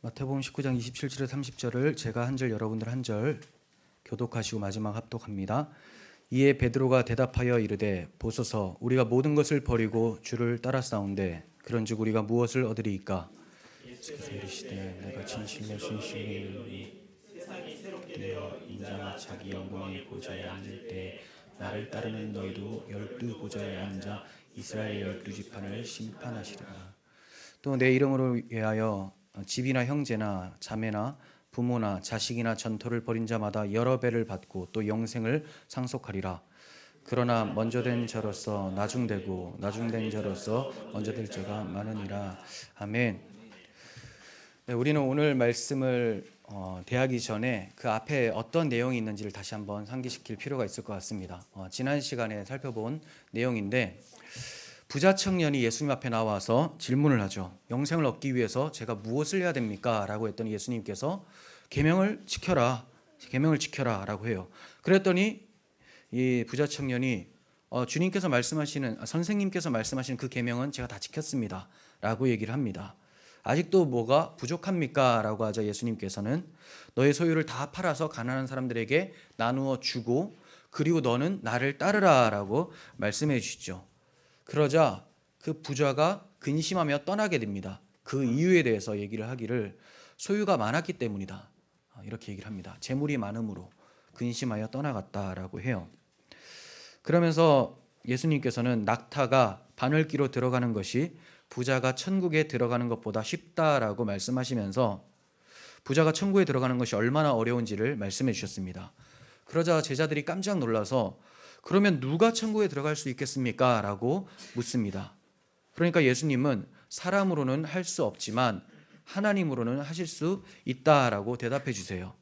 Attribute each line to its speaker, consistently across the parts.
Speaker 1: 마태복음 19장 27절에 30절을 제가 한 절 여러분들 한 절 교독하시고 마지막 합독합니다. 이에 베드로가 대답하여 이르되 보소서 우리가 모든 것을 버리고 주를 따랐사온데 그런즉 우리가 무엇을 얻으리이까? 예수께서 이르시되 내가 진실로 진실로 되어 인자가 자기 영광의 보좌에 앉을 때 나를 따르는 너희도 12 보좌에 앉아 이스라엘 12지파를 심판하시리라. 또 내 이름으로 위하여 집이나 형제나 자매나 부모나 자식이나 전토를 벌인 자마다 여러 배를 받고 또 영생을 상속하리라. 그러나 먼저 된 자로서 나중되고 나중된 자로서 먼저 될 자가 많으니라. 아멘. 네, 우리는 오늘 말씀을 대하기 전에 그 앞에 어떤 내용이 있는지를 다시 한번 상기시킬 필요가 있을 것 같습니다. 지난 시간에 살펴본 내용인데 부자 청년이 예수님 앞에 나와서 질문을 하죠. 영생을 얻기 위해서 제가 무엇을 해야 됩니까? 라고 했더니 예수님께서 계명을 지켜라. 계명을 지켜라 라고 해요. 그랬더니 이 부자 청년이 주님께서 말씀하시는 선생님께서 말씀하시는 그 계명은 제가 다 지켰습니다. 라고 얘기를 합니다. 아직도 뭐가 부족합니까? 라고 하자 예수님께서는 너의 소유를 다 팔아서 가난한 사람들에게 나누어 주고 그리고 너는 나를 따르라 라고 말씀해 주시죠. 그러자 그 부자가 근심하며 떠나게 됩니다. 그 이유에 대해서 얘기를 하기를 소유가 많았기 때문이다. 이렇게 얘기를 합니다. 재물이 많음으로 근심하여 떠나갔다라고 해요. 그러면서 예수님께서는 낙타가 바늘기로 들어가는 것이 부자가 천국에 들어가는 것보다 쉽다라고 말씀하시면서 부자가 천국에 들어가는 것이 얼마나 어려운지를 말씀해 주셨습니다. 그러자 제자들이 깜짝 놀라서 그러면 누가 천국에 들어갈 수 있겠습니까? 라고 묻습니다. 그러니까 예수님은 사람으로는 할 수 없지만 하나님으로는 하실 수 있다라고 대답해 주세요.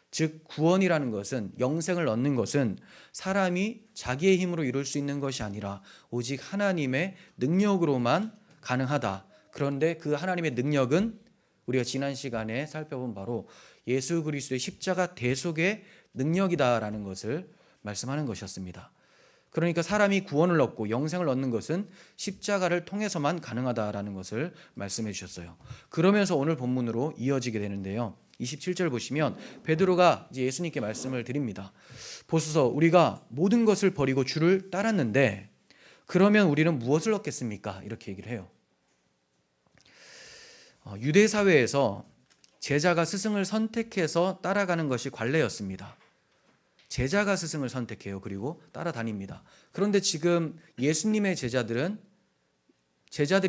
Speaker 1: 즉 구원이라는 것은 영생을 얻는 것은 사람이 자기의 힘으로 이룰 수 있는 것이 아니라 오직 하나님의 능력으로만 가능하다. 그런데 그 하나님의 능력은 우리가 지난 시간에 살펴본 바로 예수 그리스도의 십자가 대속의 능력이다라는 것을 말씀하는 것이었습니다. 그러니까 사람이 구원을 얻고 영생을 얻는 것은 십자가를 통해서만 가능하다라는 것을 말씀해 주셨어요. 그러면서 오늘 본문으로 이어지게 되는데요. 27절 보시면 베드로가 이제 예수님께 말씀을 드립니다. 보소서 우리가 모든 것을 버리고 주를 따랐는데 그러면 우리는 무엇을 얻겠습니까? 이렇게 얘기를 해요. 유대 사회에서 제자가 스승을 선택해서 따라가는 것이 관례였습니다. 제자가 스승을 선택해요. 그리고 따라다닙니다. 그런데 지금 예수님의 제자들이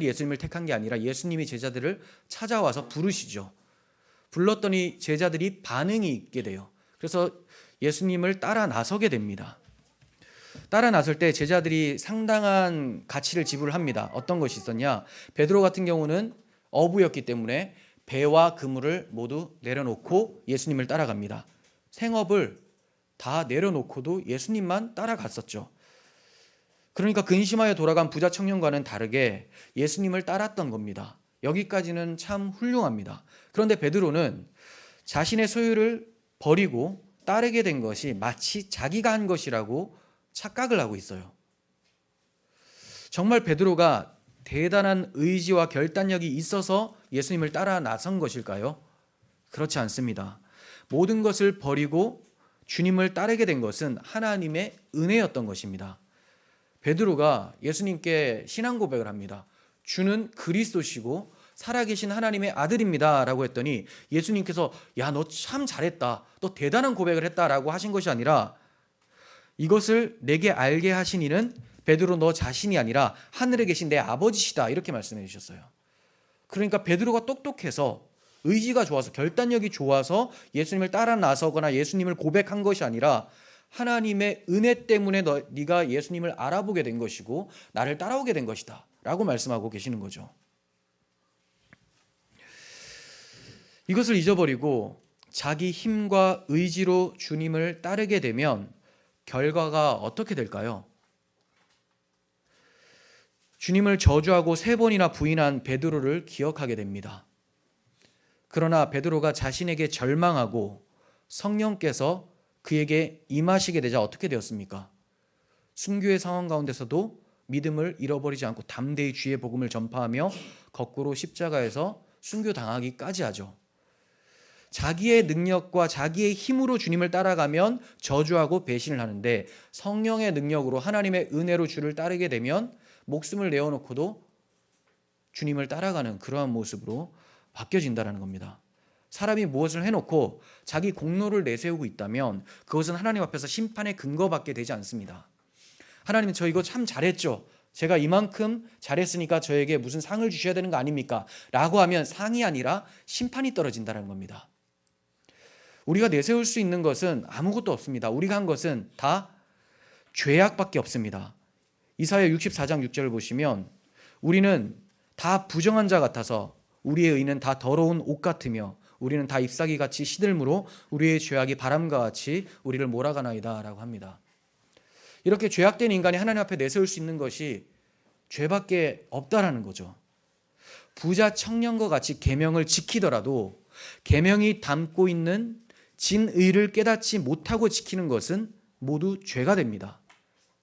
Speaker 1: 예수님을 택한 게 아니라 예수님이 제자들을 찾아와서 부르시죠. 불렀더니 제자들이 반응이 있게 돼요. 그래서 예수님을 따라 나서게 됩니다. 따라 나설 때 제자들이 상당한 가치를 지불합니다. 어떤 것이 있었냐? 베드로 같은 경우는 어부였기 때문에 배와 그물을 모두 내려놓고 예수님을 따라갑니다. 생업을 다 내려놓고도 예수님만 따라갔었죠. 그러니까 근심하여 돌아간 부자 청년과는 다르게 예수님을 따랐던 겁니다. 여기까지는 참 훌륭합니다. 그런데 베드로는 자신의 소유를 버리고 따르게 된 것이 마치 자기가 한 것이라고 착각을 하고 있어요. 정말 베드로가 대단한 의지와 결단력이 있어서 예수님을 따라 나선 것일까요? 그렇지 않습니다. 모든 것을 버리고 주님을 따르게 된 것은 하나님의 은혜였던 것입니다. 베드로가 예수님께 신앙 고백을 합니다. 주는 그리스도시고 살아계신 하나님의 아들입니다 라고 했더니 예수님께서 야, 너 참 잘했다. 너 대단한 고백을 했다라고 하신 것이 아니라 이것을 내게 알게 하신 이는 베드로 너 자신이 아니라 하늘에 계신 내 아버지시다 이렇게 말씀해 주셨어요. 그러니까 베드로가 똑똑해서 의지가 좋아서 결단력이 좋아서 예수님을 따라 나서거나 예수님을 고백한 것이 아니라 하나님의 은혜 때문에 네가 예수님을 알아보게 된 것이고 나를 따라오게 된 것이다 라고 말씀하고 계시는 거죠. 이것을 잊어버리고 자기 힘과 의지로 주님을 따르게 되면 결과가 어떻게 될까요? 주님을 저주하고 3번이나 부인한 베드로를 기억하게 됩니다. 그러나 베드로가 자신에게 절망하고 성령께서 그에게 임하시게 되자 어떻게 되었습니까? 순교의 상황 가운데서도 믿음을 잃어버리지 않고 담대히 주의 복음을 전파하며 거꾸로 십자가에서 순교당하기까지 하죠. 자기의 능력과 자기의 힘으로 주님을 따라가면 저주하고 배신을 하는데, 성령의 능력으로 하나님의 은혜로 주를 따르게 되면 목숨을 내어놓고도 주님을 따라가는 그러한 모습으로 바뀌어진다는 겁니다. 사람이 무엇을 해놓고 자기 공로를 내세우고 있다면 그것은 하나님 앞에서 심판의 근거밖에 되지 않습니다. 하나님, 저 이거 참 잘했죠. 제가 이만큼 잘했으니까 저에게 무슨 상을 주셔야 되는 거 아닙니까? 라고 하면 상이 아니라 심판이 떨어진다는 겁니다. 우리가 내세울 수 있는 것은 아무것도 없습니다. 우리가 한 것은 다 죄악밖에 없습니다. 이사야 64장 6절을 보시면 우리는 다 부정한 자 같아서 우리의 의는 다 더러운 옷 같으며 우리는 다 잎사귀같이 시들므로 우리의 죄악이 바람과 같이 우리를 몰아가나이다 라고 합니다. 이렇게 죄악된 인간이 하나님 앞에 내세울 수 있는 것이 죄밖에 없다라는 거죠. 부자 청년과 같이 계명을 지키더라도 계명이 담고 있는 진의를 깨닫지 못하고 지키는 것은 모두 죄가 됩니다.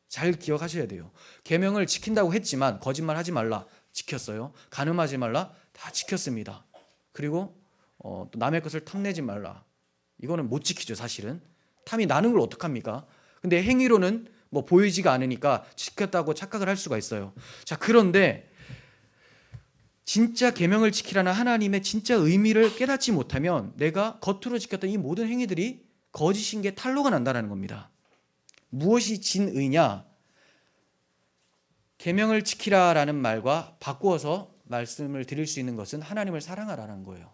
Speaker 1: 잘 기억하셔야 돼요. 계명을 지킨다고 했지만 거짓말하지 말라, 지켰어요. 간음하지 말라, 다 지켰습니다. 그리고 또 남의 것을 탐내지 말라, 이거는 못 지키죠. 사실은 탐이 나는 걸 어떡합니까? 근데 행위로는 뭐 보이지가 않으니까 지켰다고 착각을 할 수가 있어요. 자, 그런데 진짜 계명을 지키라는 하나님의 진짜 의미를 깨닫지 못하면 내가 겉으로 지켰던 이 모든 행위들이 거짓인 게 탄로가 난다는 겁니다. 무엇이 진의냐? 계명을 지키라라는 말과 바꾸어서 말씀을 드릴 수 있는 것은 하나님을 사랑하라는 거예요.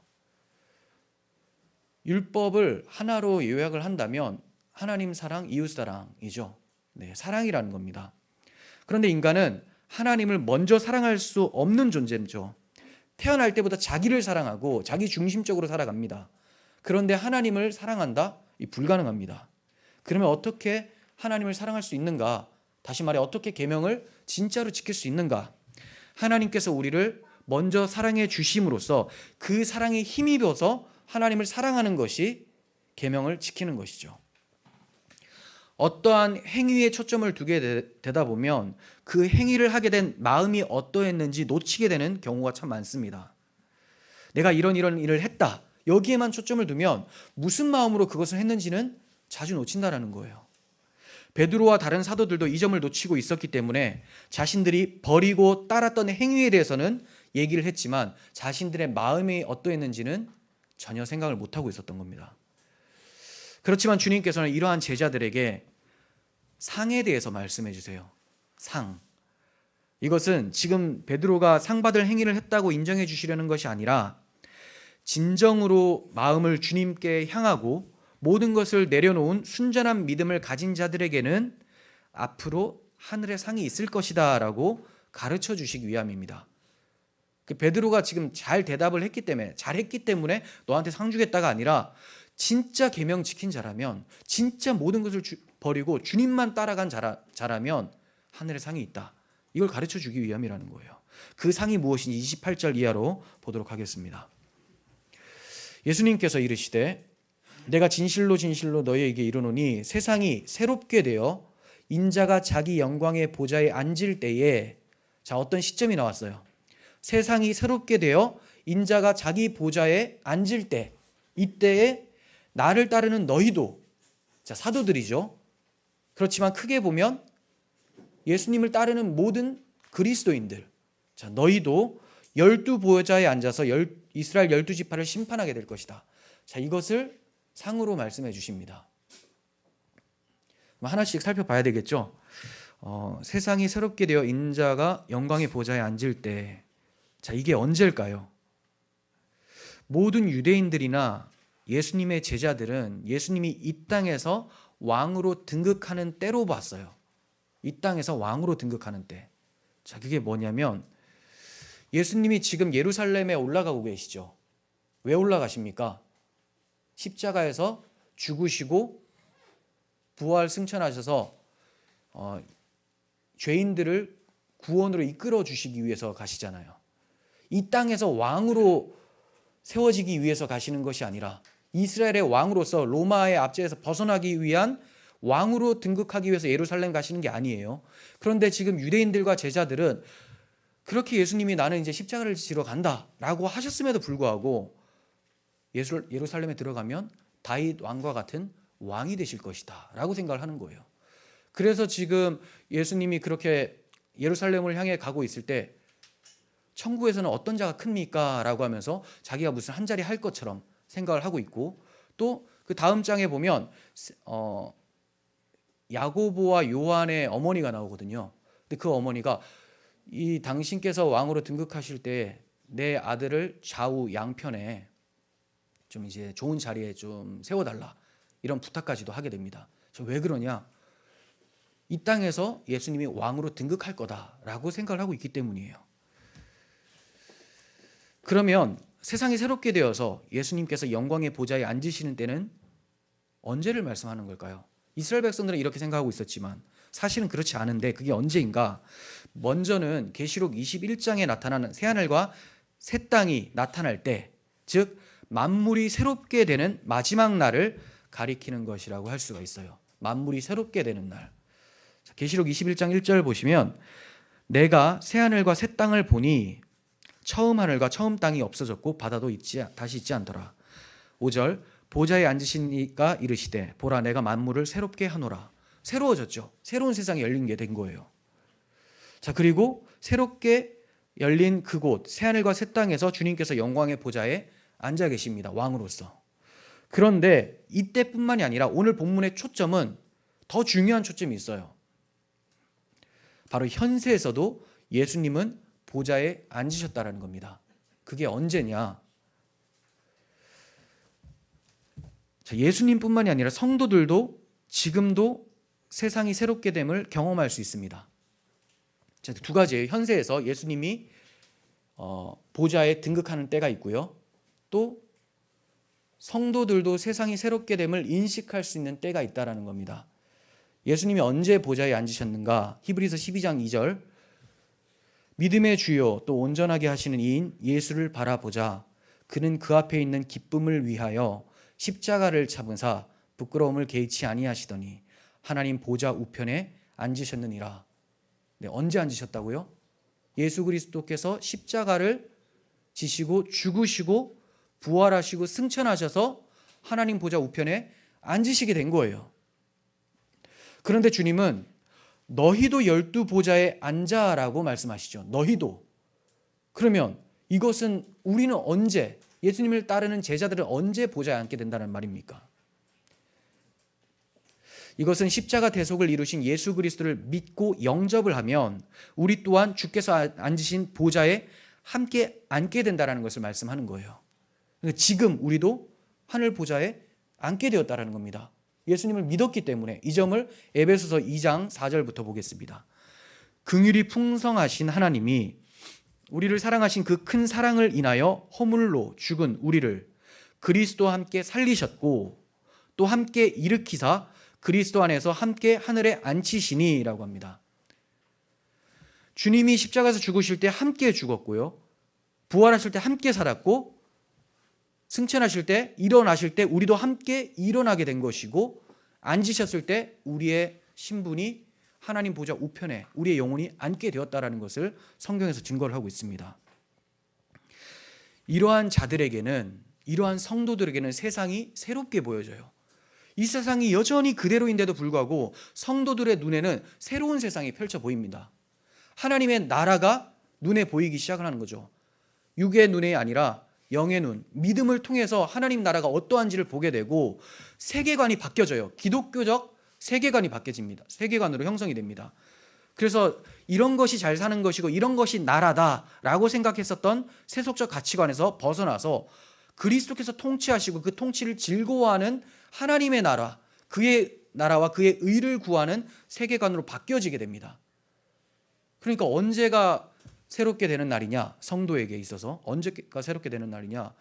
Speaker 1: 율법을 하나로 요약을 한다면 하나님 사랑, 이웃 사랑이죠. 네, 사랑이라는 겁니다. 그런데 인간은 하나님을 먼저 사랑할 수 없는 존재죠. 태어날 때부터 자기를 사랑하고 자기 중심적으로 살아갑니다. 그런데 하나님을 사랑한다? 이 불가능합니다. 그러면 어떻게 하나님을 사랑할 수 있는가? 다시 말해 어떻게 계명을 진짜로 지킬 수 있는가? 하나님께서 우리를 먼저 사랑해 주심으로써 그 사랑에 힘입어서 하나님을 사랑하는 것이 계명을 지키는 것이죠. 어떠한 행위에 초점을 두게 되다 보면 그 행위를 하게 된 마음이 어떠했는지 놓치게 되는 경우가 참 많습니다. 내가 이런 일을 했다, 여기에만 초점을 두면 무슨 마음으로 그것을 했는지는 자주 놓친다라는 거예요. 베드로와 다른 사도들도 이 점을 놓치고 있었기 때문에 자신들이 버리고 따랐던 행위에 대해서는 얘기를 했지만 자신들의 마음이 어떠했는지는 전혀 생각을 못하고 있었던 겁니다. 그렇지만 주님께서는 이러한 제자들에게 상에 대해서 말씀해 주세요. 상. 이것은 지금 베드로가 상 받을 행위를 했다고 인정해 주시려는 것이 아니라 진정으로 마음을 주님께 향하고 모든 것을 내려놓은 순전한 믿음을 가진 자들에게는 앞으로 하늘의 상이 있을 것이다 라고 가르쳐 주시기 위함입니다. 베드로가 지금 잘 대답을 했기 때문에, 잘했기 때문에 너한테 상 주겠다가 아니라 진짜 계명 지킨 자라면, 진짜 모든 것을 버리고 주님만 따라간 자라면 하늘의 상이 있다, 이걸 가르쳐 주기 위함이라는 거예요. 그 상이 무엇인지 28절 이하로 보도록 하겠습니다. 예수님께서 이르시되 내가 진실로 진실로 너희에게 이르노니 세상이 새롭게 되어 인자가 자기 영광의 보좌에 앉을 때에, 자, 어떤 시점이 나왔어요. 세상이 새롭게 되어 인자가 자기 보좌에 앉을 때, 이때에 나를 따르는 너희도, 자, 사도들이죠. 그렇지만 크게 보면 예수님을 따르는 모든 그리스도인들, 자, 너희도 12보좌에 앉아서 이스라엘 12지파를 심판하게 될 것이다. 자, 이것을 상으로 말씀해 주십니다. 하나씩 살펴봐야 되겠죠. 세상이 새롭게 되어 인자가 영광의 보좌에 앉을 때, 자, 이게 언제일까요? 모든 유대인들이나 예수님의 제자들은 예수님이 이 땅에서 왕으로 등극하는 때로 봤어요. 이 땅에서 왕으로 등극하는 때. 자, 그게 뭐냐면 예수님이 지금 예루살렘에 올라가고 계시죠. 왜 올라가십니까? 십자가에서 죽으시고 부활 승천하셔서 죄인들을 구원으로 이끌어 주시기 위해서 가시잖아요. 이 땅에서 왕으로 세워지기 위해서 가시는 것이 아니라 이스라엘의 왕으로서 로마의 압제에서 벗어나기 위한 왕으로 등극하기 위해서 예루살렘 가시는 게 아니에요. 그런데 지금 유대인들과 제자들은 그렇게 예수님이 나는 이제 십자가를 지러 간다라고 하셨음에도 불구하고 예루살렘에 들어가면 다윗 왕과 같은 왕이 되실 것이다 라고 생각을 하는 거예요. 그래서 지금 예수님이 그렇게 예루살렘을 향해 가고 있을 때 천국에서는 어떤 자가 큽니까? 라고 하면서 자기가 무슨 한 자리 할 것처럼 생각을 하고 있고, 또 그 다음 장에 보면 야고보와 요한의 어머니가 나오거든요. 근데 그 어머니가 이 당신께서 왕으로 등극하실 때 내 아들을 좌우 양편에 좀 이제 좋은 자리에 좀 세워달라, 이런 부탁까지도 하게 됩니다. 왜 그러냐? 이 땅에서 예수님이 왕으로 등극할 거다라고 생각을 하고 있기 때문이에요. 그러면 세상이 새롭게 되어서 예수님께서 영광의 보좌에 앉으시는 때는 언제를 말씀하는 걸까요? 이스라엘 백성들은 이렇게 생각하고 있었지만 사실은 그렇지 않은데, 그게 언제인가? 먼저는 계시록 21장에 나타나는 새하늘과 새 땅이 나타날 때, 즉 만물이 새롭게 되는 마지막 날을 가리키는 것이라고 할 수가 있어요. 만물이 새롭게 되는 날. 계시록 21장 1절 보시면, 내가 새하늘과 새 땅을 보니 처음 하늘과 처음 땅이 없어졌고 바다도 다시 있지 않더라. 5절, 보좌에 앉으신 이가 이르시되 보라 내가 만물을 새롭게 하노라. 새로워졌죠. 새로운 세상이 열린 게 된 거예요. 자, 그리고 새롭게 열린 그곳 새하늘과 새 땅에서 주님께서 영광의 보좌에 앉아 계십니다. 왕으로서. 그런데 이때뿐만이 아니라 오늘 본문의 초점은 더 중요한 초점이 있어요. 바로 현세에서도 예수님은 보좌에 앉으셨다라는 겁니다. 그게 언제냐? 자, 예수님뿐만이 아니라 성도들도 지금도 세상이 새롭게 됨을 경험할 수 있습니다. 자, 두 가지예요. 현세에서 예수님이 보좌에 등극하는 때가 있고요. 또 성도들도 세상이 새롭게 됨을 인식할 수 있는 때가 있다라는 겁니다. 예수님이 언제 보좌에 앉으셨는가? 히브리서 12장 2절, 믿음의 주요 또 온전하게 하시는 이인 예수를 바라보자. 그는 그 앞에 있는 기쁨을 위하여 십자가를 참으사 부끄러움을 개의치 아니하시더니 하나님 보좌 우편에 앉으셨느니라. 네, 언제 앉으셨다고요? 예수 그리스도께서 십자가를 지시고 죽으시고 부활하시고 승천하셔서 하나님 보좌 우편에 앉으시게 된 거예요. 그런데 주님은 너희도 12보좌에 앉아라고 말씀하시죠. 너희도. 그러면 이것은 우리는 언제, 예수님을 따르는 제자들은 언제 보좌에 앉게 된다는 말입니까? 이것은 십자가 대속을 이루신 예수 그리스도를 믿고 영접을 하면 우리 또한 주께서 앉으신 보좌에 함께 앉게 된다는 것을 말씀하는 거예요. 지금 우리도 하늘 보좌에 앉게 되었다는 겁니다. 예수님을 믿었기 때문에. 이 점을 에베소서 2장 4절부터 보겠습니다. 긍휼이 풍성하신 하나님이 우리를 사랑하신 그 큰 사랑을 인하여 허물로 죽은 우리를 그리스도와 함께 살리셨고 또 함께 일으키사 그리스도 안에서 함께 하늘에 앉히시니라고 합니다. 주님이 십자가에서 죽으실 때 함께 죽었고요. 부활하실 때 함께 살았고 승천하실 때, 일어나실 때 우리도 함께 일어나게 된 것이고, 앉으셨을 때 우리의 신분이 하나님 보좌 우편에 우리의 영혼이 앉게 되었다라는 것을 성경에서 증거를 하고 있습니다. 이러한 자들에게는, 이러한 성도들에게는 세상이 새롭게 보여져요. 이 세상이 여전히 그대로인데도 불구하고 성도들의 눈에는 새로운 세상이 펼쳐 보입니다. 하나님의 나라가 눈에 보이기 시작을 하는 거죠. 육의 눈이 아니라 영의 눈, 믿음을 통해서 하나님 나라가 어떠한지를 보게 되고 세계관이 바뀌어져요. 기독교적 세계관이 바뀌어집니다. 세계관으로 형성이 됩니다. 그래서 이런 것이 잘 사는 것이고 이런 것이 나라다라고 생각했었던 세속적 가치관에서 벗어나서 그리스도께서 통치하시고 그 통치를 즐거워하는 하나님의 나라, 그의 나라와 그의 의를 구하는 세계관으로 바뀌어지게 됩니다. 그러니까 언제가 새롭게 되는 날이냐? 성도에게 있어서 언제가 새롭게 되는 날이냐?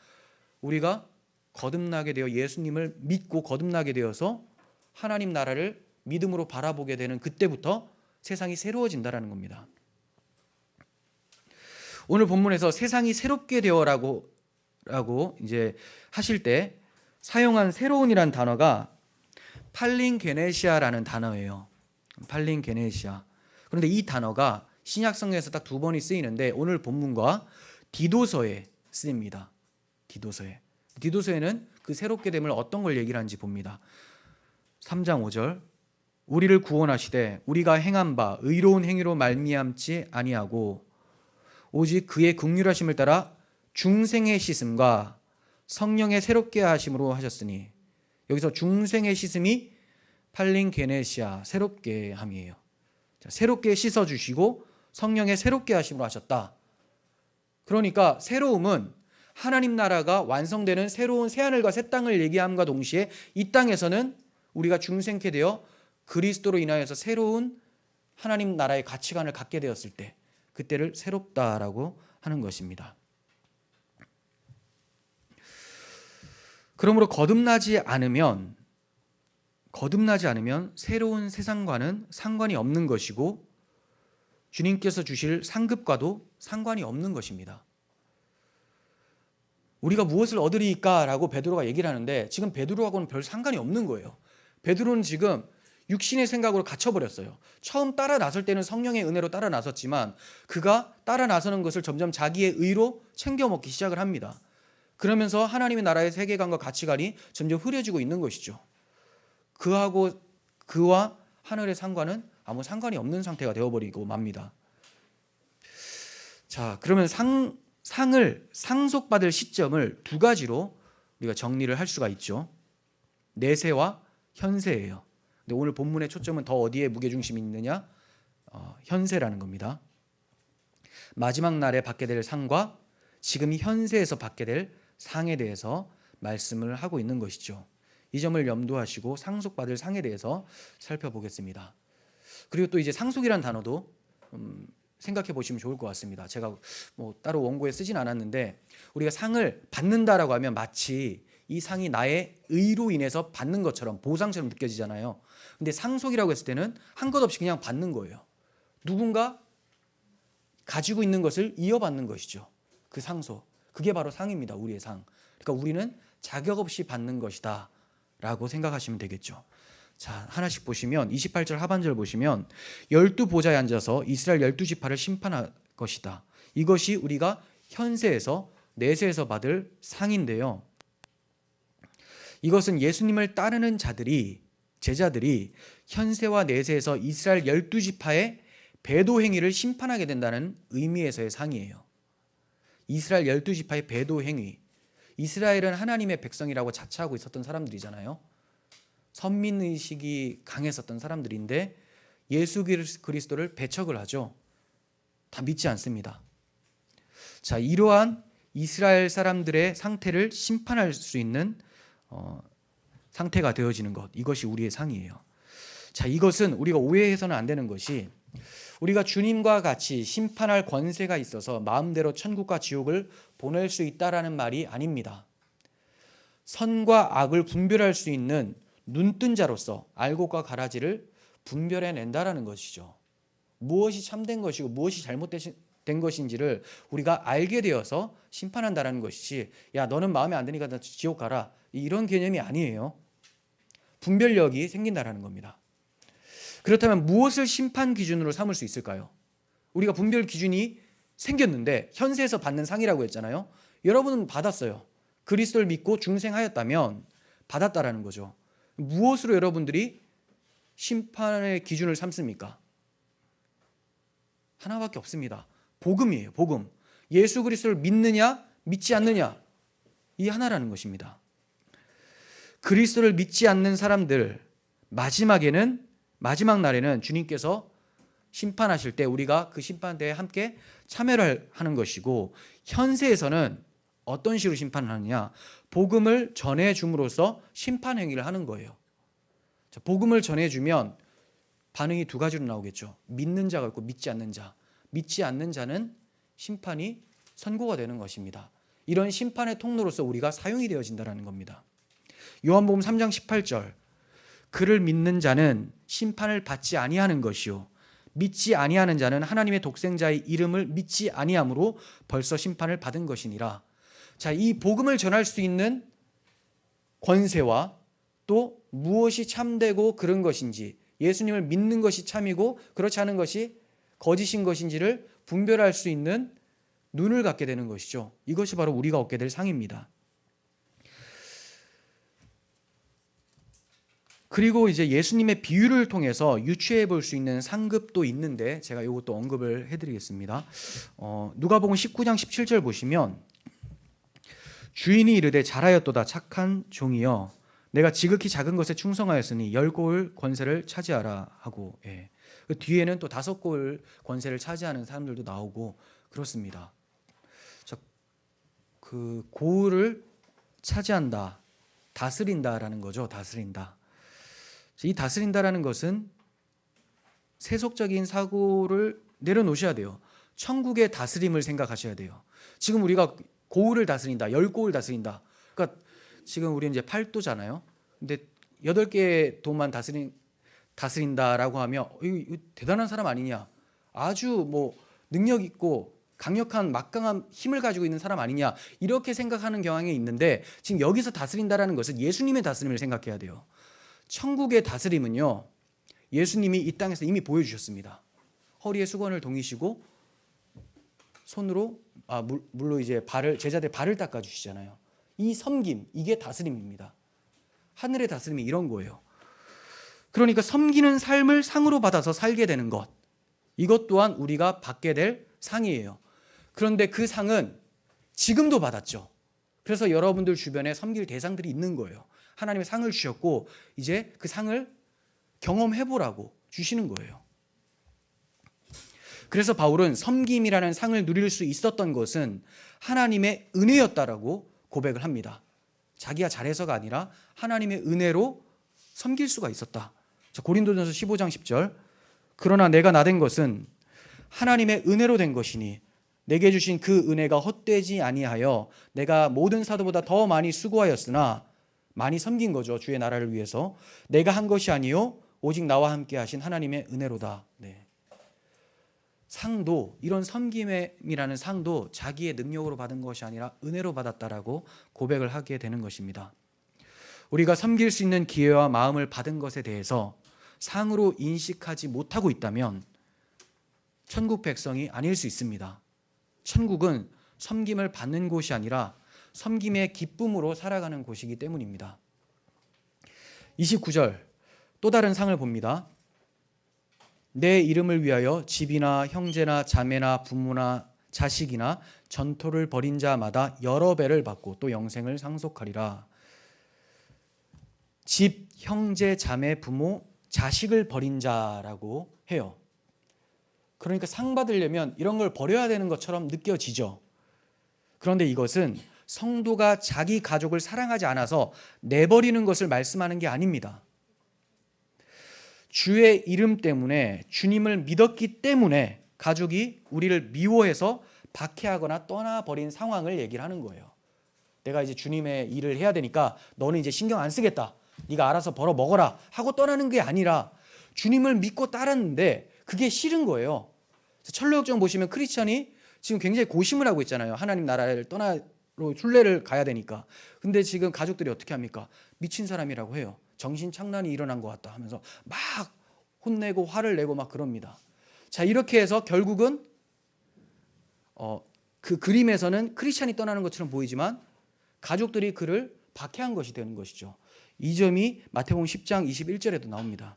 Speaker 1: 우리가 거듭나게 되어 예수님을 믿고 거듭나게 되어서 하나님 나라를 믿음으로 바라보게 되는 그때부터 세상이 새로워진다라는 겁니다. 오늘 본문에서 세상이 새롭게 되어라고 이제 하실 때 사용한 새로운이란 단어가 팔링게네시아라는 단어예요. 팔링게네시아. 그런데 이 단어가 신약 성경에서 딱 2번이 쓰이는데 오늘 본문과 디도서에 쓰입니다. 디도서에. 디도서에는 그 새롭게 됨을 어떤 걸 얘기를 하는지 봅니다. 3장 5절 우리를 구원하시되 우리가 행한 바 의로운 행위로 말미암지 아니하고 오직 그의 긍휼하심을 따라 중생의 씻음과 성령의 새롭게 하심으로 하셨으니, 여기서 중생의 씻음이 팔링게네시아, 새롭게 함이에요. 새롭게 씻어주시고 성령의 새롭게 하심으로 하셨다. 그러니까 새로움은 하나님 나라가 완성되는 새로운 새하늘과 새 땅을 얘기함과 동시에 이 땅에서는 우리가 중생케 되어 그리스도로 인하여서 새로운 하나님 나라의 가치관을 갖게 되었을 때 그때를 새롭다라고 하는 것입니다. 그러므로 거듭나지 않으면 새로운 세상과는 상관이 없는 것이고 주님께서 주실 상급과도 상관이 없는 것입니다. 우리가 무엇을 얻으리까? 라고 베드로가 얘기를 하는데 지금 베드로하고는 별 상관이 없는 거예요. 베드로는 지금 육신의 생각으로 갇혀버렸어요. 처음 따라 나설 때는 성령의 은혜로 따라 나섰지만 그가 따라 나서는 것을 점점 자기의 의로 챙겨 먹기 시작을 합니다. 그러면서 하나님의 나라의 세계관과 가치관이 점점 흐려지고 있는 것이죠. 그와 하늘의 상관은 아무 상관이 없는 상태가 되어버리고 맙니다. 자, 그러면 상을 상속받을 시점을 두 가지로 우리가 정리를 할 수가 있죠. 내세와 현세예요. 근데 오늘 본문의 초점은 더 어디에 무게중심이 있느냐? 현세라는 겁니다. 마지막 날에 받게 될 상과 지금 현세에서 받게 될 상에 대해서 말씀을 하고 있는 것이죠. 이 점을 염두하시고 상속받을 상에 대해서 살펴보겠습니다. 그리고 또 이제 상속이란 단어도 생각해 보시면 좋을 것 같습니다. 제가 따로 원고에 쓰진 않았는데 우리가 상을 받는다라고 하면 마치 이 상이 나의 의로 인해서 받는 것처럼 보상처럼 느껴지잖아요. 근데 상속이라고 했을 때는 한 것 없이 그냥 받는 거예요. 누군가 가지고 있는 것을 이어받는 것이죠. 그 상속. 그게 바로 상입니다. 우리의 상. 그러니까 우리는 자격 없이 받는 것이다 라고 생각하시면 되겠죠. 자, 하나씩 보시면 28절 하반절 보시면 12보좌에 앉아서 이스라엘 12지파를 심판할 것이다. 이것이 우리가 현세에서 내세에서 받을 상인데요. 이것은 예수님을 따르는 제자들이 현세와 내세에서 이스라엘 12지파의 배도 행위를 심판하게 된다는 의미에서의 상이에요. 이스라엘 12지파의 배도 행위. 이스라엘은 하나님의 백성이라고 자처하고 있었던 사람들이잖아요. 선민의식이 강했었던 사람들인데 예수 그리스도를 배척을 하죠. 다 믿지 않습니다. 자, 이러한 이스라엘 사람들의 상태를 심판할 수 있는 상태가 되어지는 것, 이것이 우리의 상이에요. 자, 이것은 우리가 오해해서는 안 되는 것이 우리가 주님과 같이 심판할 권세가 있어서 마음대로 천국과 지옥을 보낼 수 있다라는 말이 아닙니다. 선과 악을 분별할 수 있는 눈뜬 자로서 알곡과 가라지를 분별해낸다라는 것이죠. 무엇이 참된 것이고 무엇이 잘못된 것인지를 우리가 알게 되어서 심판한다라는 것이지, 야 너는 마음에 안 드니까 너 지옥 가라, 이런 개념이 아니에요. 분별력이 생긴다라는 겁니다. 그렇다면 무엇을 심판 기준으로 삼을 수 있을까요? 우리가 분별 기준이 생겼는데 현세에서 받는 상이라고 했잖아요. 여러분은 받았어요. 그리스도를 믿고 중생하였다면 받았다라는 거죠. 무엇으로 여러분들이 심판의 기준을 삼습니까? 하나밖에 없습니다. 복음이에요. 복음. 예수 그리스도를 믿느냐 믿지 않느냐, 이 하나라는 것입니다. 그리스도를 믿지 않는 사람들, 마지막 날에는 주님께서 심판하실 때 우리가 그 심판대에 함께 참여를 하는 것이고, 현세에서는 어떤 식으로 심판을 하느냐, 복음을 전해줌으로써 심판 행위를 하는 거예요. 자, 복음을 전해주면 반응이 두 가지로 나오겠죠. 믿는 자가 있고 믿지 않는 자. 믿지 않는 자는 심판이 선고가 되는 것입니다. 이런 심판의 통로로서 우리가 사용이 되어진다는 겁니다. 요한복음 3장 18절, 그를 믿는 자는 심판을 받지 아니하는 것이요 믿지 아니하는 자는 하나님의 독생자의 이름을 믿지 아니함으로 벌써 심판을 받은 것이니라. 자, 이 복음을 전할 수 있는 권세와 또 무엇이 참되고 그런 것인지, 예수님을 믿는 것이 참이고 그렇지 않은 것이 거짓인 것인지를 분별할 수 있는 눈을 갖게 되는 것이죠. 이것이 바로 우리가 얻게 될 상입니다. 그리고 이제 예수님의 비유를 통해서 유추해 볼 수 있는 상급도 있는데 제가 이것도 언급을 해드리겠습니다. 누가복음 19장 17절 보시면 주인이 이르되 잘하였도다 착한 종이여 내가 지극히 작은 것에 충성하였으니 10고을 권세를 차지하라 하고 그 뒤에는 또 5고을 권세를 차지하는 사람들도 나오고 그렇습니다. 그 고을을 차지한다, 다스린다라는 거죠. 다스린다. 이 다스린다라는 것은 세속적인 사고를 내려놓으셔야 돼요. 천국의 다스림을 생각하셔야 돼요. 지금 우리가 고을을 다스린다, 10고을 다스린다. 그러니까 지금 우리 이제 8도잖아요. 근데 8개의 도만 다스린다라고 하면 이거 대단한 사람 아니냐? 아주 뭐 능력 있고 강력한 막강한 힘을 가지고 있는 사람 아니냐? 이렇게 생각하는 경향이 있는데 지금 여기서 다스린다라는 것은 예수님의 다스림을 생각해야 돼요. 천국의 다스림은요, 예수님이 이 땅에서 이미 보여주셨습니다. 허리에 수건을 동이시고 손으로 물로 이제 제자들 발을 닦아주시잖아요. 이 섬김, 이게 다스림입니다. 하늘의 다스림이 이런 거예요. 그러니까 섬기는 삶을 상으로 받아서 살게 되는 것, 이것 또한 우리가 받게 될 상이에요. 그런데 그 상은 지금도 받았죠. 그래서 여러분들 주변에 섬길 대상들이 있는 거예요. 하나님의 상을 주셨고 이제 그 상을 경험해보라고 주시는 거예요. 그래서 바울은 섬김이라는 상을 누릴 수 있었던 것은 하나님의 은혜였다라고 고백을 합니다. 자기가 잘해서가 아니라 하나님의 은혜로 섬길 수가 있었다. 고린도전서 15장 10절 그러나 내가 나된 것은 하나님의 은혜로 된 것이니 내게 주신 그 은혜가 헛되지 아니하여 내가 모든 사도보다 더 많이 수고하였으나 많이 섬긴 거죠. 주의 나라를 위해서 내가 한 것이 아니요 오직 나와 함께 하신 하나님의 은혜로다. 상도 이런 섬김이라는 상도 자기의 능력으로 받은 것이 아니라 은혜로 받았다라고 고백을 하게 되는 것입니다. 우리가 섬길 수 있는 기회와 마음을 받은 것에 대해서 상으로 인식하지 못하고 있다면 천국 백성이 아닐 수 있습니다. 천국은 섬김을 받는 곳이 아니라 섬김의 기쁨으로 살아가는 곳이기 때문입니다. 29절 또 다른 상을 봅니다. 내 이름을 위하여 집이나 형제나 자매나 부모나 자식이나 전토를 벌인 자마다 여러 배를 받고 또 영생을 상속하리라. 집, 형제, 자매, 부모, 자식을 버린 자라고 해요. 그러니까 상 받으려면 이런 걸 버려야 되는 것처럼 느껴지죠. 그런데 이것은 성도가 자기 가족을 사랑하지 않아서 내버리는 것을 말씀하는 게 아닙니다. 주의 이름 때문에 주님을 믿었기 때문에 가족이 우리를 미워해서 박해하거나 떠나버린 상황을 얘기를 하는 거예요. 내가 이제 주님의 일을 해야 되니까 너는 이제 신경 안 쓰겠다. 네가 알아서 벌어 먹어라 하고 떠나는 게 아니라 주님을 믿고 따랐는데 그게 싫은 거예요. 철로역정 보시면 크리스찬이 지금 굉장히 고심을 하고 있잖아요. 하나님 나라를 떠나러 순례를 가야 되니까. 근데 지금 가족들이 어떻게 합니까? 미친 사람이라고 해요. 정신착란이 일어난 것 같다 하면서 막 혼내고 화를 내고 막 그럽니다. 자, 이렇게 해서 결국은 그 그림에서는 크리스찬이 떠나는 것처럼 보이지만 가족들이 그를 박해한 것이 되는 것이죠. 이 점이 마태복음 10장 21절에도 나옵니다.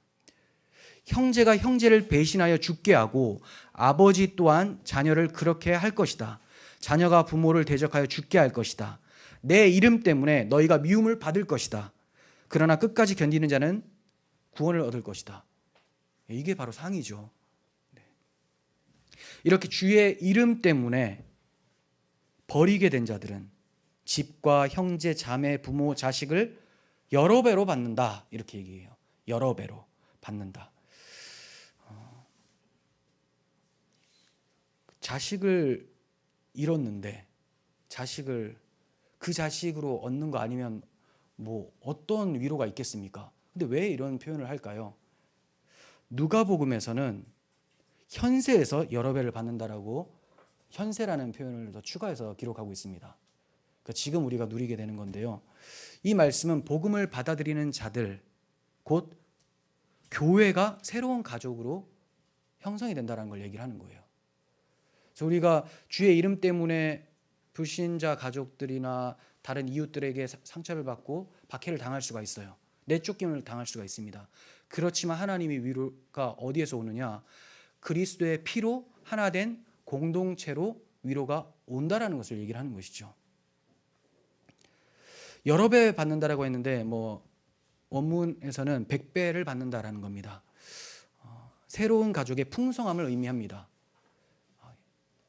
Speaker 1: 형제가 형제를 배신하여 죽게 하고 아버지 또한 자녀를 그렇게 할 것이다. 자녀가 부모를 대적하여 죽게 할 것이다. 내 이름 때문에 너희가 미움을 받을 것이다. 그러나 끝까지 견디는 자는 구원을 얻을 것이다. 이게 바로 상이죠. 이렇게 주의 이름 때문에 버리게 된 자들은 집과 형제, 자매, 부모, 자식을 여러 배로 받는다. 이렇게 얘기해요. 여러 배로 받는다. 자식을 잃었는데 그 자식으로 얻는 거 아니면 뭐 어떤 위로가 있겠습니까? 근데 왜 이런 표현을 할까요? 누가복음에서는 현세에서 여러 배를 받는다라고 현세라는 표현을 더 추가해서 기록하고 있습니다. 그러니까 지금 우리가 누리게 되는 건데요. 이 말씀은 복음을 받아들이는 자들, 곧 교회가 새로운 가족으로 형성이 된다는 걸 얘기를 하는 거예요. 그래서 우리가 주의 이름 때문에 불신자 가족들이나 다른 이웃들에게 상처를 받고 박해를 당할 수가 있어요. 내쫓김을 당할 수가 있습니다. 그렇지만 하나님의 위로가 어디에서 오느냐? 그리스도의 피로 하나 된 공동체로 위로가 온다라는 것을 얘기를 하는 것이죠. 여러 배 받는다라고 했는데 원문에서는 100배를 받는다라는 겁니다. 새로운 가족의 풍성함을 의미합니다.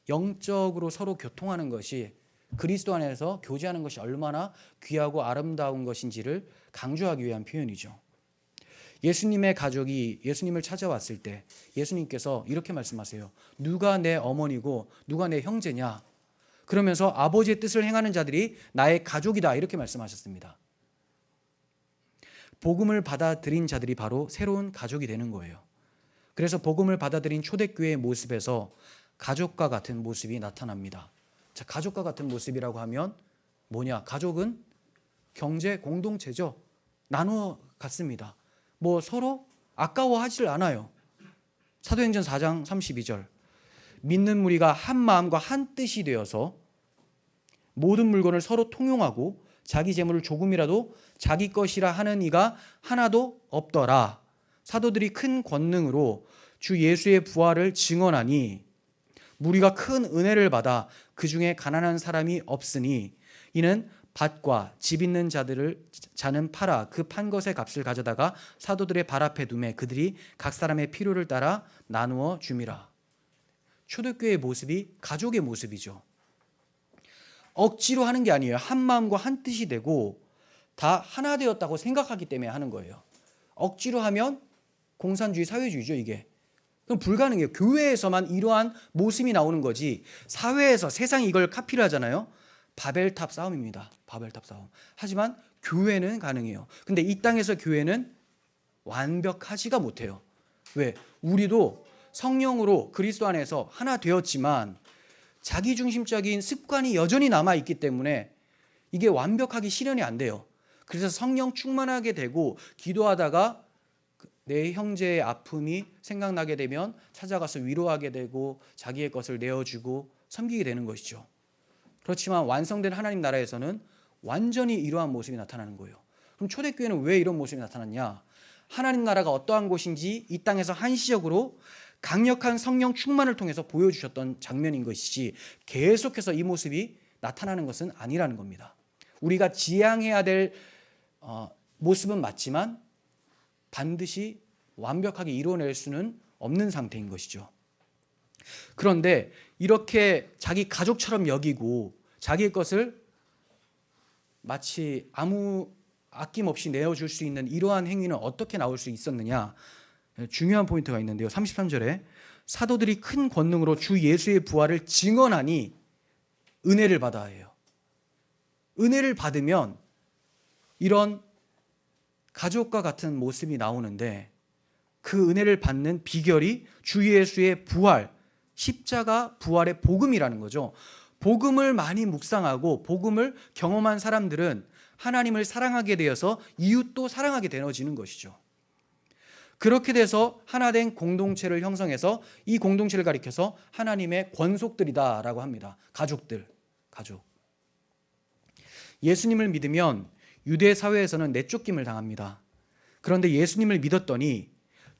Speaker 1: 영적으로 서로 교통하는 것이 그리스도 안에서 교제하는 것이 얼마나 귀하고 아름다운 것인지를 강조하기 위한 표현이죠. 예수님의 가족이 예수님을 찾아왔을 때 예수님께서 이렇게 말씀하세요. 누가 내 어머니고 누가 내 형제냐? 그러면서 아버지의 뜻을 행하는 자들이 나의 가족이다 이렇게 말씀하셨습니다. 복음을 받아들인 자들이 바로 새로운 가족이 되는 거예요. 그래서 복음을 받아들인 초대교회의 모습에서 가족과 같은 모습이 나타납니다. 자, 가족과 같은 모습이라고 하면 뭐냐? 가족은 경제 공동체죠. 나누어 갖습니다. 서로 아까워하지를 않아요. 사도행전 4장 32절. 믿는 무리가 한 마음과 한 뜻이 되어서 모든 물건을 서로 통용하고 자기 재물을 조금이라도 자기 것이라 하는 이가 하나도 없더라. 사도들이 큰 권능으로 주 예수의 부활을 증언하니 무리가 큰 은혜를 받아 그 중에 가난한 사람이 없으니 이는 밭과 집 있는 자는 팔아 그 판 것의 값을 가져다가 사도들의 발 앞에 두매 그들이 각 사람의 필요를 따라 나누어 줌이라. 초대교회의 모습이 가족의 모습이죠. 억지로 하는 게 아니에요. 한 마음과 한 뜻이 되고 다 하나 되었다고 생각하기 때문에 하는 거예요. 억지로 하면 공산주의 사회주의죠 이게. 그럼 불가능해요. 교회에서만 이러한 모습이 나오는 거지 사회에서 세상이 이걸 카피를 하잖아요. 바벨탑 싸움입니다. 바벨탑 싸움. 하지만 교회는 가능해요. 근데 이 땅에서 교회는 완벽하지가 못해요. 왜? 우리도 성령으로 그리스도 안에서 하나 되었지만 자기중심적인 습관이 여전히 남아있기 때문에 이게 완벽하게 실현이 안 돼요. 그래서 성령 충만하게 되고 기도하다가 내 형제의 아픔이 생각나게 되면 찾아가서 위로하게 되고 자기의 것을 내어주고 섬기게 되는 것이죠. 그렇지만 완성된 하나님 나라에서는 완전히 이러한 모습이 나타나는 거예요. 그럼 초대교회는 왜 이런 모습이 나타났냐? 하나님 나라가 어떠한 곳인지 이 땅에서 한시적으로 강력한 성령 충만을 통해서 보여주셨던 장면인 것이지 계속해서 이 모습이 나타나는 것은 아니라는 겁니다. 우리가 지향해야 될 모습은 맞지만 반드시 완벽하게 이루어낼 수는 없는 상태인 것이죠. 그런데 이렇게 자기 가족처럼 여기고 자기의 것을 마치 아무 아낌없이 내어줄 수 있는 이러한 행위는 어떻게 나올 수 있었느냐? 중요한 포인트가 있는데요. 33절에 사도들이 큰 권능으로 주 예수의 부활을 증언하니 은혜를 받아 해요. 은혜를 받으면 이런 가족과 같은 모습이 나오는데 그 은혜를 받는 비결이 주 예수의 부활, 십자가 부활의 복음이라는 거죠. 복음을 많이 묵상하고 복음을 경험한 사람들은 하나님을 사랑하게 되어서 이웃도 사랑하게 되어지는 것이죠. 그렇게 돼서 하나 된 공동체를 형성해서 이 공동체를 가리켜서 하나님의 권속들이다라고 합니다. 가족. 예수님을 믿으면 유대 사회에서는 내쫓김을 당합니다. 그런데 예수님을 믿었더니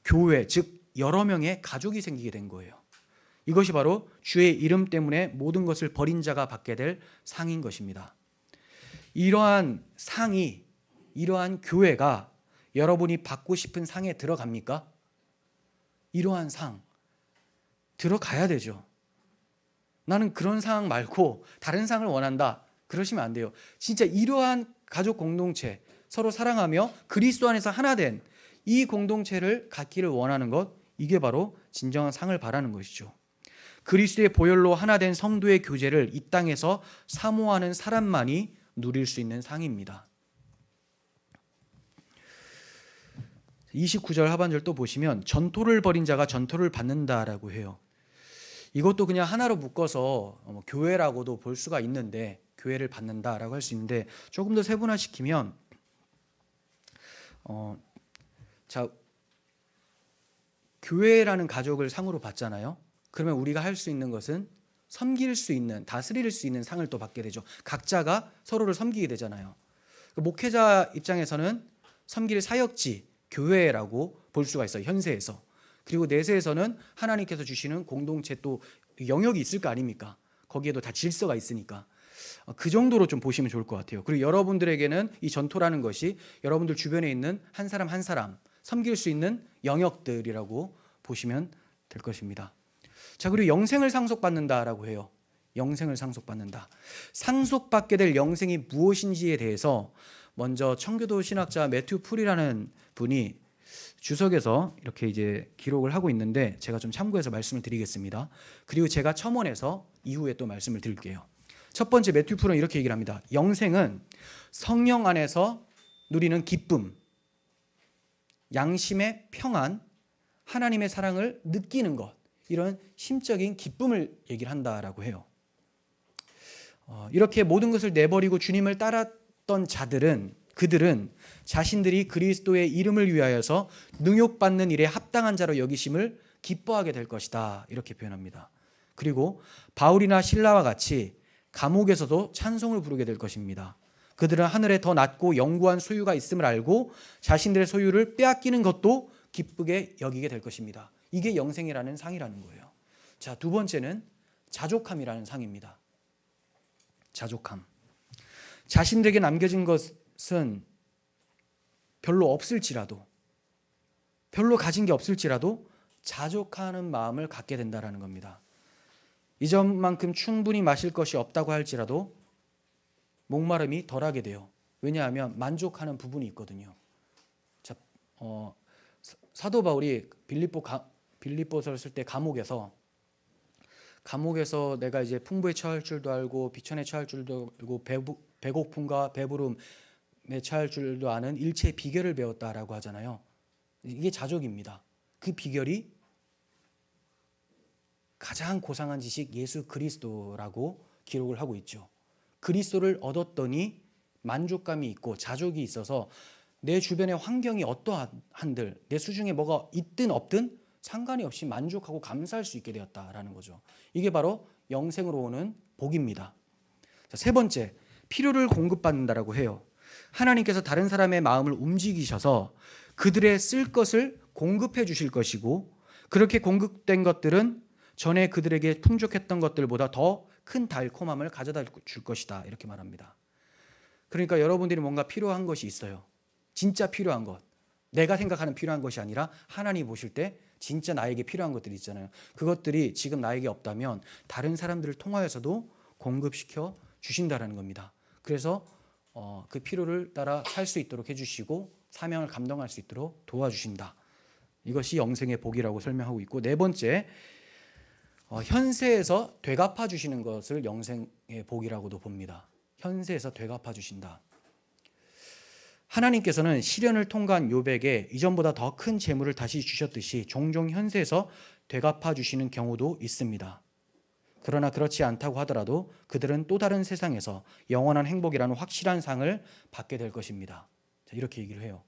Speaker 1: 교회, 즉 여러 명의 가족이 생기게 된 거예요. 이것이 바로 주의 이름 때문에 모든 것을 버린 자가 받게 될 상인 것입니다. 이러한 상이, 이러한 교회가 여러분이 받고 싶은 상에 들어갑니까? 이러한 상 들어가야 되죠. 나는 그런 상 말고 다른 상을 원한다. 그러시면 안 돼요. 진짜 이러한 가족 공동체, 서로 사랑하며 그리스도 안에서 하나 된 이 공동체를 갖기를 원하는 것, 이게 바로 진정한 상을 바라는 것이죠. 그리스도의 보혈로 하나 된 성도의 교제를 이 땅에서 사모하는 사람만이 누릴 수 있는 상입니다. 29절 하반절 또 보시면 전토를 벌인 자가 전토를 받는다라고 해요. 이것도 그냥 하나로 묶어서 교회라고도 볼 수가 있는데, 교회를 받는다라고 할 수 있는데, 조금 더 세분화시키면 교회라는 가족을 상으로 받잖아요. 그러면 우리가 할 수 있는 것은 섬길 수 있는, 다스릴 수 있는 상을 또 받게 되죠. 각자가 서로를 섬기게 되잖아요. 목회자 입장에서는 섬길 사역지, 교회라고 볼 수가 있어요. 현세에서. 그리고 내세에서는 하나님께서 주시는 공동체 또 영역이 있을 거 아닙니까? 거기에도 다 질서가 있으니까. 그 정도로 좀 보시면 좋을 것 같아요. 그리고 여러분들에게는 이 전토라는 것이 여러분들 주변에 있는 한 사람 한 사람 섬길 수 있는 영역들이라고 보시면 될 것입니다. 자, 그리고 영생을 상속받는다라고 해요. 영생을 상속받는다. 상속받게 될 영생이 무엇인지에 대해서 먼저 청교도 신학자 매튜 풀이라는 분이 주석에서 이렇게 이제 기록을 하고 있는데 제가 좀 참고해서 말씀을 드리겠습니다. 그리고 제가 첨언해서 이후에 또 말씀을 드릴게요. 첫 번째 매튜 풀은 이렇게 얘기를 합니다. 영생은 성령 안에서 누리는 기쁨, 양심의 평안, 하나님의 사랑을 느끼는 것, 이런 심적인 기쁨을 얘기를 한다라고 해요. 이렇게 모든 것을 내버리고 주님을 따랐던 그들은 자신들이 그리스도의 이름을 위하여서 능욕받는 일에 합당한 자로 여기심을 기뻐하게 될 것이다, 이렇게 표현합니다. 그리고 바울이나 실라와 같이 감옥에서도 찬송을 부르게 될 것입니다. 그들은 하늘에 더 낮고 영구한 소유가 있음을 알고 자신들의 소유를 빼앗기는 것도 기쁘게 여기게 될 것입니다. 이게 영생이라는 상이라는 거예요. 자, 두 번째는 자족함이라는 상입니다. 자족함. 자신들에게 남겨진 것은 별로 없을지라도, 별로 가진 게 없을지라도 자족하는 마음을 갖게 된다는 겁니다. 이전만큼 충분히 마실 것이 없다고 할지라도 목마름이 덜하게 돼요. 왜냐하면 만족하는 부분이 있거든요. 자, 사도 바울이 빌립보서를 쓸 때 감옥에서 내가 이제 풍부에 처할 줄도 알고 비천에 처할 줄도 알고 배고픔과 배부름에 처할 줄도 아는 일체의 비결을 배웠다라고 하잖아요. 이게 자족입니다. 그 비결이 가장 고상한 지식 예수 그리스도라고 기록을 하고 있죠. 그리스도를 얻었더니 만족감이 있고 자족이 있어서 내 주변의 환경이 어떠한들, 내 수중에 뭐가 있든 없든 상관이 없이 만족하고 감사할 수 있게 되었다라는 거죠. 이게 바로 영생으로 오는 복입니다. 자, 세 번째, 필요를 공급받는다라고 해요. 하나님께서 다른 사람의 마음을 움직이셔서 그들의 쓸 것을 공급해 주실 것이고, 그렇게 공급된 것들은 전에 그들에게 풍족했던 것들보다 더 큰 달콤함을 가져다 줄 것이다, 이렇게 말합니다. 그러니까 여러분들이 뭔가 필요한 것이 있어요. 진짜 필요한 것, 내가 생각하는 필요한 것이 아니라 하나님이 보실 때 진짜 나에게 필요한 것들이 있잖아요. 그것들이 지금 나에게 없다면 다른 사람들을 통하여서도 공급시켜 주신다는 겁니다. 그래서 그 필요를 따라 살 수 있도록 해주시고 사명을 감당할 수 있도록 도와주신다. 이것이 영생의 복이라고 설명하고 있고, 네 번째, 현세에서 되갚아 주시는 것을 영생의 복이라고도 봅니다. 현세에서 되갚아 주신다. 하나님께서는 시련을 통과한 욥에게 이전보다 더 큰 재물을 다시 주셨듯이 종종 현세에서 되갚아 주시는 경우도 있습니다. 그러나 그렇지 않다고 하더라도 그들은 또 다른 세상에서 영원한 행복이라는 확실한 상을 받게 될 것입니다. 자, 이렇게 얘기를 해요.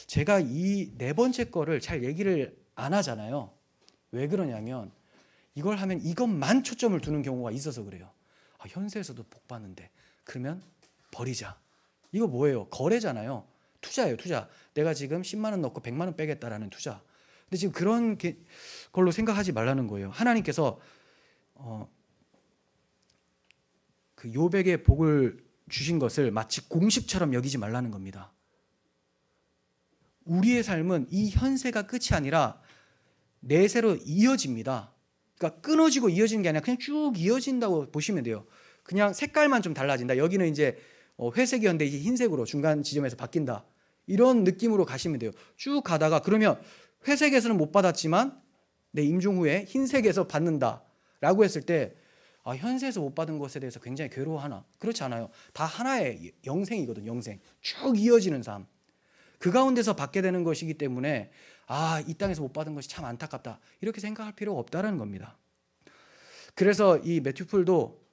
Speaker 1: 제가 이 네 번째 거를 잘 얘기를 안 하잖아요. 왜 그러냐면 이걸 하면 이것만 초점을 두는 경우가 있어서 그래요. 현세에서도 복 받는데 그러면 버리자. 이거 뭐예요? 거래잖아요. 투자예요, 투자. 내가 지금 10만 원 넣고 100만 원 빼겠다라는 투자. 근데 지금 그런 걸로 생각하지 말라는 거예요. 하나님께서 그 욥에게 복을 주신 것을 마치 공식처럼 여기지 말라는 겁니다. 우리의 삶은 이 현세가 끝이 아니라 내세로 이어집니다. 그러니까 끊어지고 이어지는 게 아니라 그냥 쭉 이어진다고 보시면 돼요. 그냥 색깔만 좀 달라진다. 여기는 이제 회색이었는데 이제 흰색으로 중간 지점에서 바뀐다. 이런 느낌으로 가시면 돼요. 쭉 가다가 그러면 회색에서는 못 받았지만 내 임종 후에 흰색에서 받는다라고 했을 때 현세에서 못 받은 것에 대해서 굉장히 괴로워하나? 그렇지 않아요. 다 하나의 영생이거든요. 영생. 쭉 이어지는 삶. 그 가운데서 받게 되는 것이기 때문에 이 땅에서 못 받은 것이 참 안타깝다, 이렇게 생각할 필요가 없다는 겁니다. 그래서 이 매튜 풀도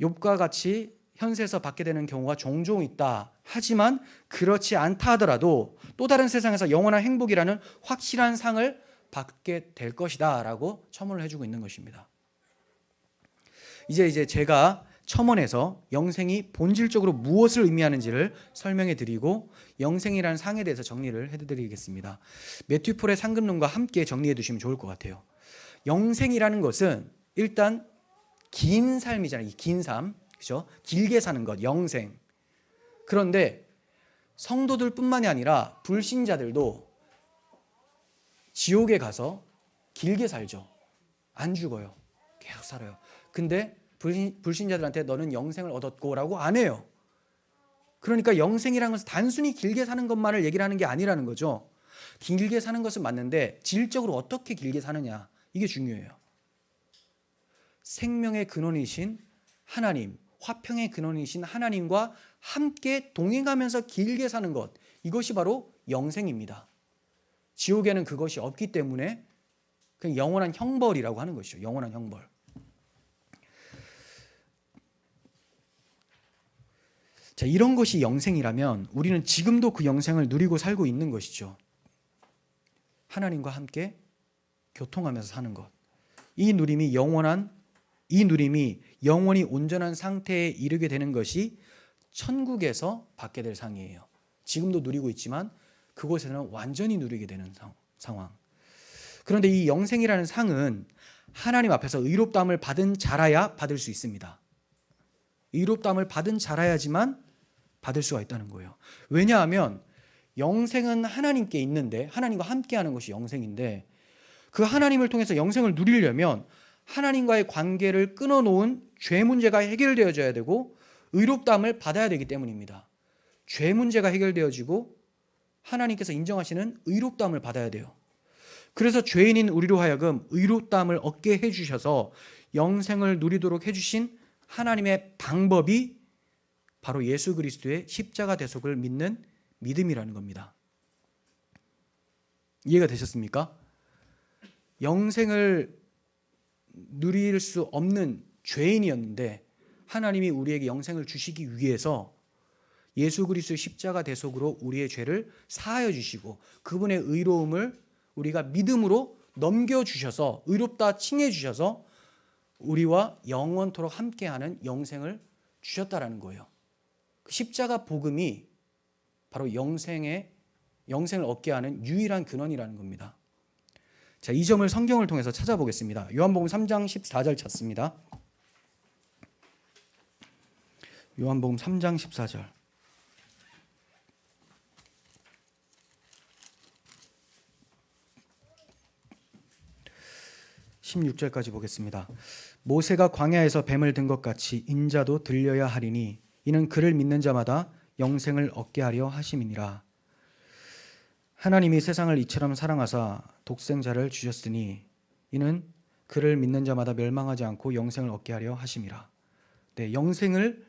Speaker 1: 욥과 같이 현세에서 받게 되는 경우가 종종 있다. 하지만 그렇지 않다 하더라도 또 다른 세상에서 영원한 행복이라는 확실한 상을 받게 될 것이다 라고 첨언을 해주고 있는 것입니다. 이제 제가 첨언해서 영생이 본질적으로 무엇을 의미하는지를 설명해 드리고 영생이라는 상에 대해서 정리를 해드리겠습니다. 매튜 폴의 상급론과 함께 정리해 두시면 좋을 것 같아요. 영생이라는 것은 일단 긴 삶이잖아요. 이 긴 삶, 그죠? 길게 사는 것, 영생. 그런데 성도들뿐만이 아니라 불신자들도 지옥에 가서 길게 살죠. 안 죽어요. 계속 살아요. 근데 불신자들한테 너는 영생을 얻었고 라고 안 해요. 그러니까 영생이라는 것은 단순히 길게 사는 것만을 얘기를 하는 게 아니라는 거죠. 길게 사는 것은 맞는데 질적으로 어떻게 길게 사느냐, 이게 중요해요. 생명의 근원이신 하나님, 화평의 근원이신 하나님과 함께 동행하면서 길게 사는 것, 이것이 바로 영생입니다. 지옥에는 그것이 없기 때문에 그냥 영원한 형벌이라고 하는 것이죠. 영원한 형벌. 자, 이런 것이 영생이라면 우리는 지금도 그 영생을 누리고 살고 있는 것이죠. 하나님과 함께 교통하면서 사는 것. 이 누림이 영원히 온전한 상태에 이르게 되는 것이 천국에서 받게 될 상이에요. 지금도 누리고 있지만 그곳에는 완전히 누리게 되는 상황. 그런데 이 영생이라는 상은 하나님 앞에서 의롭다함을 받은 자라야 받을 수 있습니다. 의롭다함을 받은 자라야지만 받을 수가 있다는 거예요. 왜냐하면 영생은 하나님께 있는데, 하나님과 함께하는 것이 영생인데, 그 하나님을 통해서 영생을 누리려면 하나님과의 관계를 끊어놓은 죄 문제가 해결되어져야 되고 의롭다함을 받아야 되기 때문입니다. 죄 문제가 해결되어지고 하나님께서 인정하시는 의롭다함을 받아야 돼요. 그래서 죄인인 우리로 하여금 의롭다함을 얻게 해주셔서 영생을 누리도록 해주신 하나님의 방법이 바로 예수 그리스도의 십자가 대속을 믿는 믿음이라는 겁니다. 이해가 되셨습니까? 영생을 누릴 수 없는 죄인이었는데 하나님이 우리에게 영생을 주시기 위해서 예수 그리스도의 십자가 대속으로 우리의 죄를 사하여 주시고 그분의 의로움을 우리가 믿음으로 넘겨주셔서 의롭다 칭해 주셔서 우리와 영원토록 함께하는 영생을 주셨다라는 거예요. 그 십자가 복음이 바로 영생을 얻게 하는 유일한 근원이라는 겁니다. 자, 이 점을 성경을 통해서 찾아보겠습니다. 요한복음 3장 14절 찾습니다. 요한복음 3장 14절. 16절까지 보겠습니다. 모세가 광야에서 뱀을 든 것 같이 인자도 들려야 하리니 이는 그를 믿는 자마다 영생을 얻게 하려 하심이니라. 하나님이 세상을 이처럼 사랑하사 독생자를 주셨으니 이는 그를 믿는 자마다 멸망하지 않고 영생을 얻게 하려 하심이라. 네, 영생을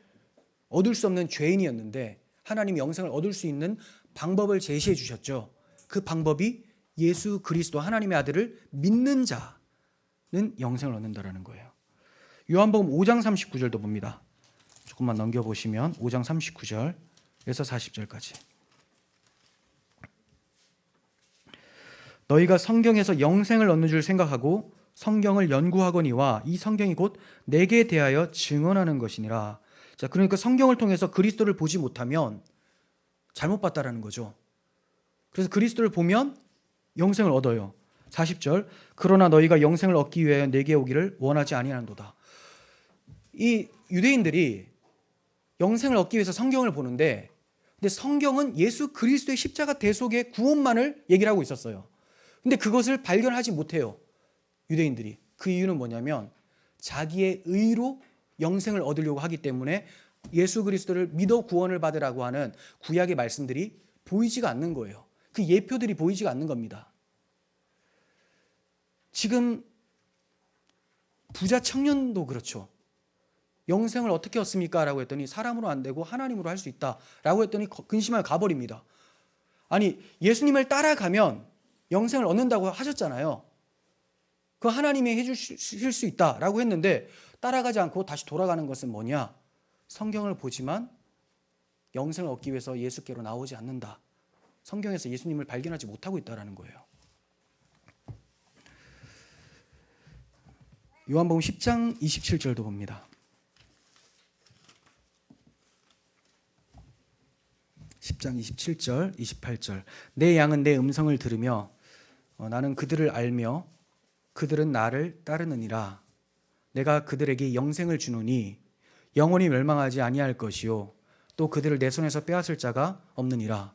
Speaker 1: 얻을 수 없는 죄인이었는데 하나님이 영생을 얻을 수 있는 방법을 제시해 주셨죠. 그 방법이 예수 그리스도 하나님의 아들을 믿는 자는 영생을 얻는다라는 거예요. 요한복음 5장 39절도 봅니다. 조금만 넘겨보시면 5장 39절에서 40절까지. 너희가 성경에서 영생을 얻는 줄 생각하고 성경을 연구하거니와 이 성경이 곧 내게 대하여 증언하는 것이니라. 자, 그러니까 성경을 통해서 그리스도를 보지 못하면 잘못 봤다라는 거죠. 그래서 그리스도를 보면 영생을 얻어요. 40절. 그러나 너희가 영생을 얻기 위하여 내게 오기를 원하지 아니하는도다. 이 유대인들이 영생을 얻기 위해서 성경을 보는데, 근데 성경은 예수 그리스도의 십자가 대속의 구원만을 얘기를 하고 있었어요. 근데 그것을 발견하지 못해요, 유대인들이. 그 이유는 뭐냐면 자기의 의로 영생을 얻으려고 하기 때문에 예수 그리스도를 믿어 구원을 받으라고 하는 구약의 말씀들이 보이지가 않는 거예요. 그 예표들이 보이지가 않는 겁니다. 지금 부자 청년도 그렇죠. 영생을 어떻게 얻습니까? 라고 했더니 사람으로 안 되고 하나님으로 할 수 있다 라고 했더니 근심하여 가버립니다. 아니, 예수님을 따라가면 영생을 얻는다고 하셨잖아요. 그 하나님이 해주실 수 있다라고 했는데 따라가지 않고 다시 돌아가는 것은 뭐냐? 성경을 보지만 영생을 얻기 위해서 예수께로 나오지 않는다. 성경에서 예수님을 발견하지 못하고 있다는 거예요. 요한복음 10장 27절도 봅니다. 10장 27절, 28절. 내 양은 내 음성을 들으며 나는 그들을 알며 그들은 나를 따르느니라. 내가 그들에게 영생을 주노니 영원히 멸망하지 아니할 것이요 또 그들을 내 손에서 빼앗을 자가 없느니라.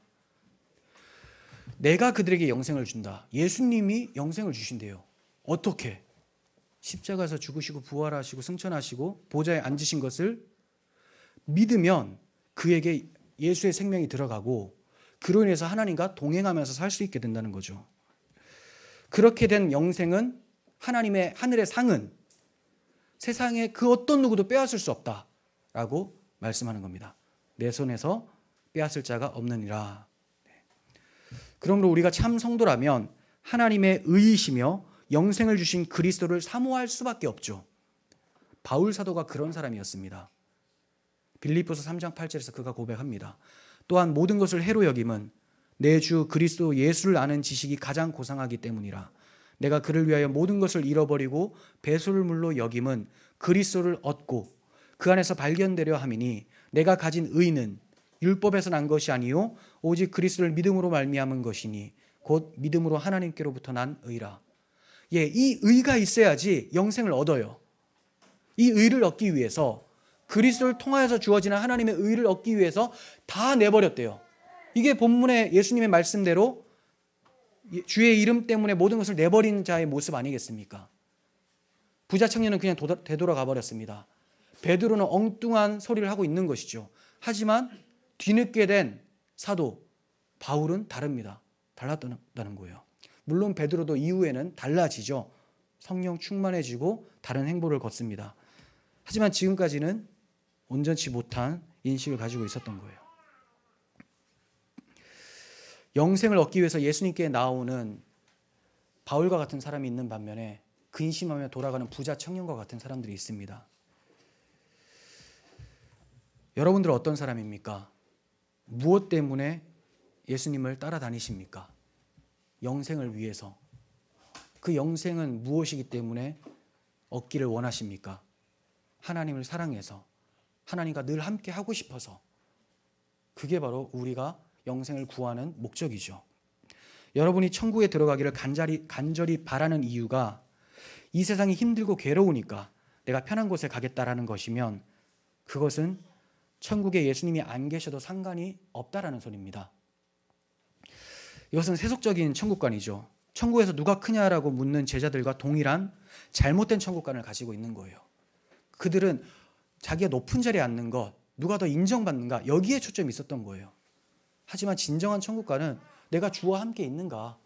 Speaker 1: 내가 그들에게 영생을 준다. 예수님이 영생을 주신대요. 어떻게? 십자가에서 죽으시고 부활하시고 승천하시고 보좌에 앉으신 것을 믿으면 그에게 예수의 생명이 들어가고 그로 인해서 하나님과 동행하면서 살 수 있게 된다는 거죠. 그렇게 된 영생은 하나님의 하늘의 상은 세상에 그 어떤 누구도 빼앗을 수 없다라고 말씀하는 겁니다. 내 손에서 빼앗을 자가 없느니라. 그러므로 우리가 참 성도라면 하나님의 의이시며 영생을 주신 그리스도를 사모할 수밖에 없죠. 바울 사도가 그런 사람이었습니다. 빌립보서 3장 8절에서 그가 고백합니다. 또한 모든 것을 해로 여김은 내 주 그리스도 예수를 아는 지식이 가장 고상하기 때문이라. 내가 그를 위하여 모든 것을 잃어버리고 배설물로 여김은 그리스도를 얻고 그 안에서 발견되려 함이니 내가 가진 의는 율법에서 난 것이 아니요 오직 그리스도를 믿음으로 말미암은 것이니 곧 믿음으로 하나님께로부터 난 의라. 이 의가 있어야지 영생을 얻어요. 이 의를 얻기 위해서 그리스도를 통하여서 주어지는 하나님의 의를 얻기 위해서 다 내버렸대요. 이게 본문의 예수님의 말씀대로 주의 이름 때문에 모든 것을 내버린 자의 모습 아니겠습니까? 부자 청년은 그냥 되돌아가 버렸습니다. 베드로는 엉뚱한 소리를 하고 있는 것이죠. 하지만 뒤늦게 된 사도 바울은 다릅니다. 달랐다는 거예요. 물론 베드로도 이후에는 달라지죠. 성령 충만해지고 다른 행보를 걷습니다. 하지만 지금까지는 온전치 못한 인식을 가지고 있었던 거예요. 영생을 얻기 위해서 예수님께 나오는 바울과 같은 사람이 있는 반면에 근심하며 돌아가는 부자 청년과 같은 사람들이 있습니다. 여러분들은 어떤 사람입니까? 무엇 때문에 예수님을 따라다니십니까? 영생을 위해서. 그 영생은 무엇이기 때문에 얻기를 원하십니까? 하나님을 사랑해서, 하나님과 늘 함께 하고 싶어서. 그게 바로 우리가 영생을 구하는 목적이죠. 여러분이 천국에 들어가기를 간절히 바라는 이유가 이 세상이 힘들고 괴로우니까 내가 편한 곳에 가겠다라는 것이면 그것은 천국에 예수님이 안 계셔도 상관이 없다라는 소리입니다. 이것은 세속적인 천국관이죠. 천국에서 누가 크냐라고 묻는 제자들과 동일한 잘못된 천국관을 가지고 있는 거예요. 그들은 자기가 높은 자리에 앉는 것, 누가 더 인정받는가, 여기에 초점이 있었던 거예요. 하지만 진정한 천국관은 내가 주와 함께 있는가,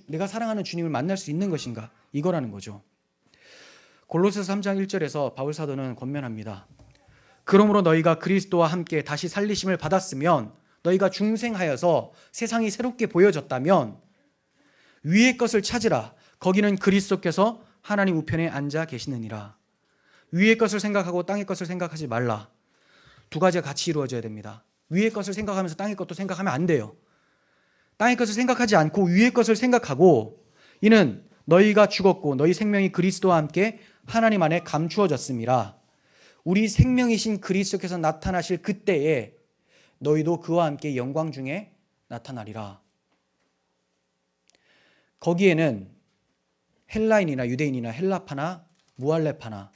Speaker 1: 내가 사랑하는 주님을 만날 수 있는 것인가, 이거라는 거죠. 골로새서 3장 1절에서 바울 사도는 권면합니다. 그러므로 너희가 그리스도와 함께 다시 살리심을 받았으면, 너희가 중생하여서 세상이 새롭게 보여졌다면 위의 것을 찾으라. 거기는 그리스도께서 하나님 우편에 앉아 계시느니라. 위의 것을 생각하고 땅의 것을 생각하지 말라. 두 가지가 같이 이루어져야 됩니다. 위의 것을 생각하면서 땅의 것도 생각하면 안 돼요. 땅의 것을 생각하지 않고 위의 것을 생각하고, 이는 너희가 죽었고 너희 생명이 그리스도와 함께 하나님 안에 감추어졌음이라. 우리 생명이신 그리스도께서 나타나실 그때에 너희도 그와 함께 영광 중에 나타나리라. 거기에는 헬라인이나 유대인이나 헬라파나 무할레파나,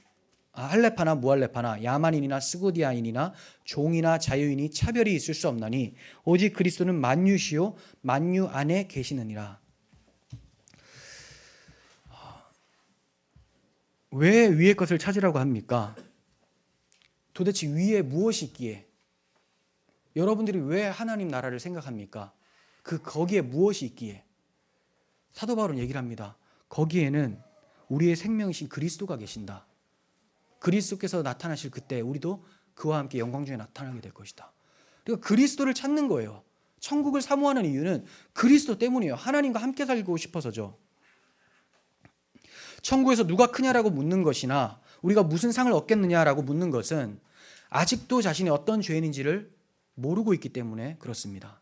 Speaker 1: 할레파나 무할레파나, 야만인이나 스고디아인이나 종이나 자유인이 차별이 있을 수 없나니 오직 그리스도는 만유시요 만유 안에 계시느니라. 왜 위의 것을 찾으라고 합니까? 도대체 위에 무엇이 있기에? 여러분들이 왜 하나님 나라를 생각합니까? 거기에 무엇이 있기에? 사도 바울은 얘기를 합니다. 거기에는 우리의 생명이신 그리스도가 계신다. 그리스도께서 나타나실 그때 우리도 그와 함께 영광 중에 나타나게 될 것이다. 그러니까 그리스도를 찾는 거예요. 천국을 사모하는 이유는 그리스도 때문이에요. 하나님과 함께 살고 싶어서죠. 천국에서 누가 크냐라고 묻는 것이나 우리가 무슨 상을 얻겠느냐라고 묻는 것은 아직도 자신이 어떤 죄인인지를 모르고 있기 때문에 그렇습니다.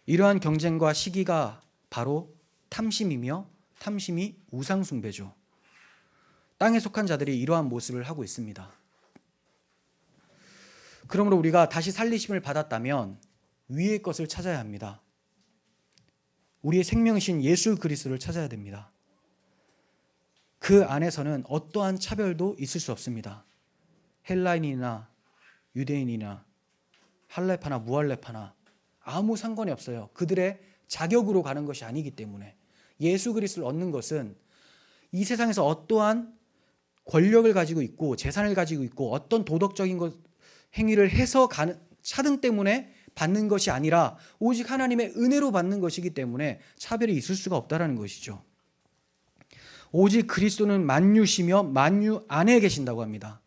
Speaker 1: 이러한 경쟁과 시기가 바로 탐심이며, 탐심이 우상숭배죠. 땅에 속한 자들이 이러한 모습을 하고 있습니다. 그러므로 우리가 다시 살리심을 받았다면 위의 것을 찾아야 합니다. 우리의 생명이신 예수 그리스도를 찾아야 됩니다. 그 안에서는 어떠한 차별도 있을 수 없습니다. 헬라인이나 유대인이나 할레파나 무할레파나 아무 상관이 없어요. 그들의 자격으로 가는 것이 아니기 때문에. 예수 그리스도를 얻는 것은 이 세상에서 어떠한 권력을 가지고 있고 재산을 가지고 있고 어떤 도덕적인 행위를 해서 차등 때문에 받는 것이 아니라 오직 하나님의 은혜로 받는 것이기 때문에 차별이 있을 수가 없다는 것이죠. 오직 그리스도는 만유시며 만유 안에 계신다고 합니다.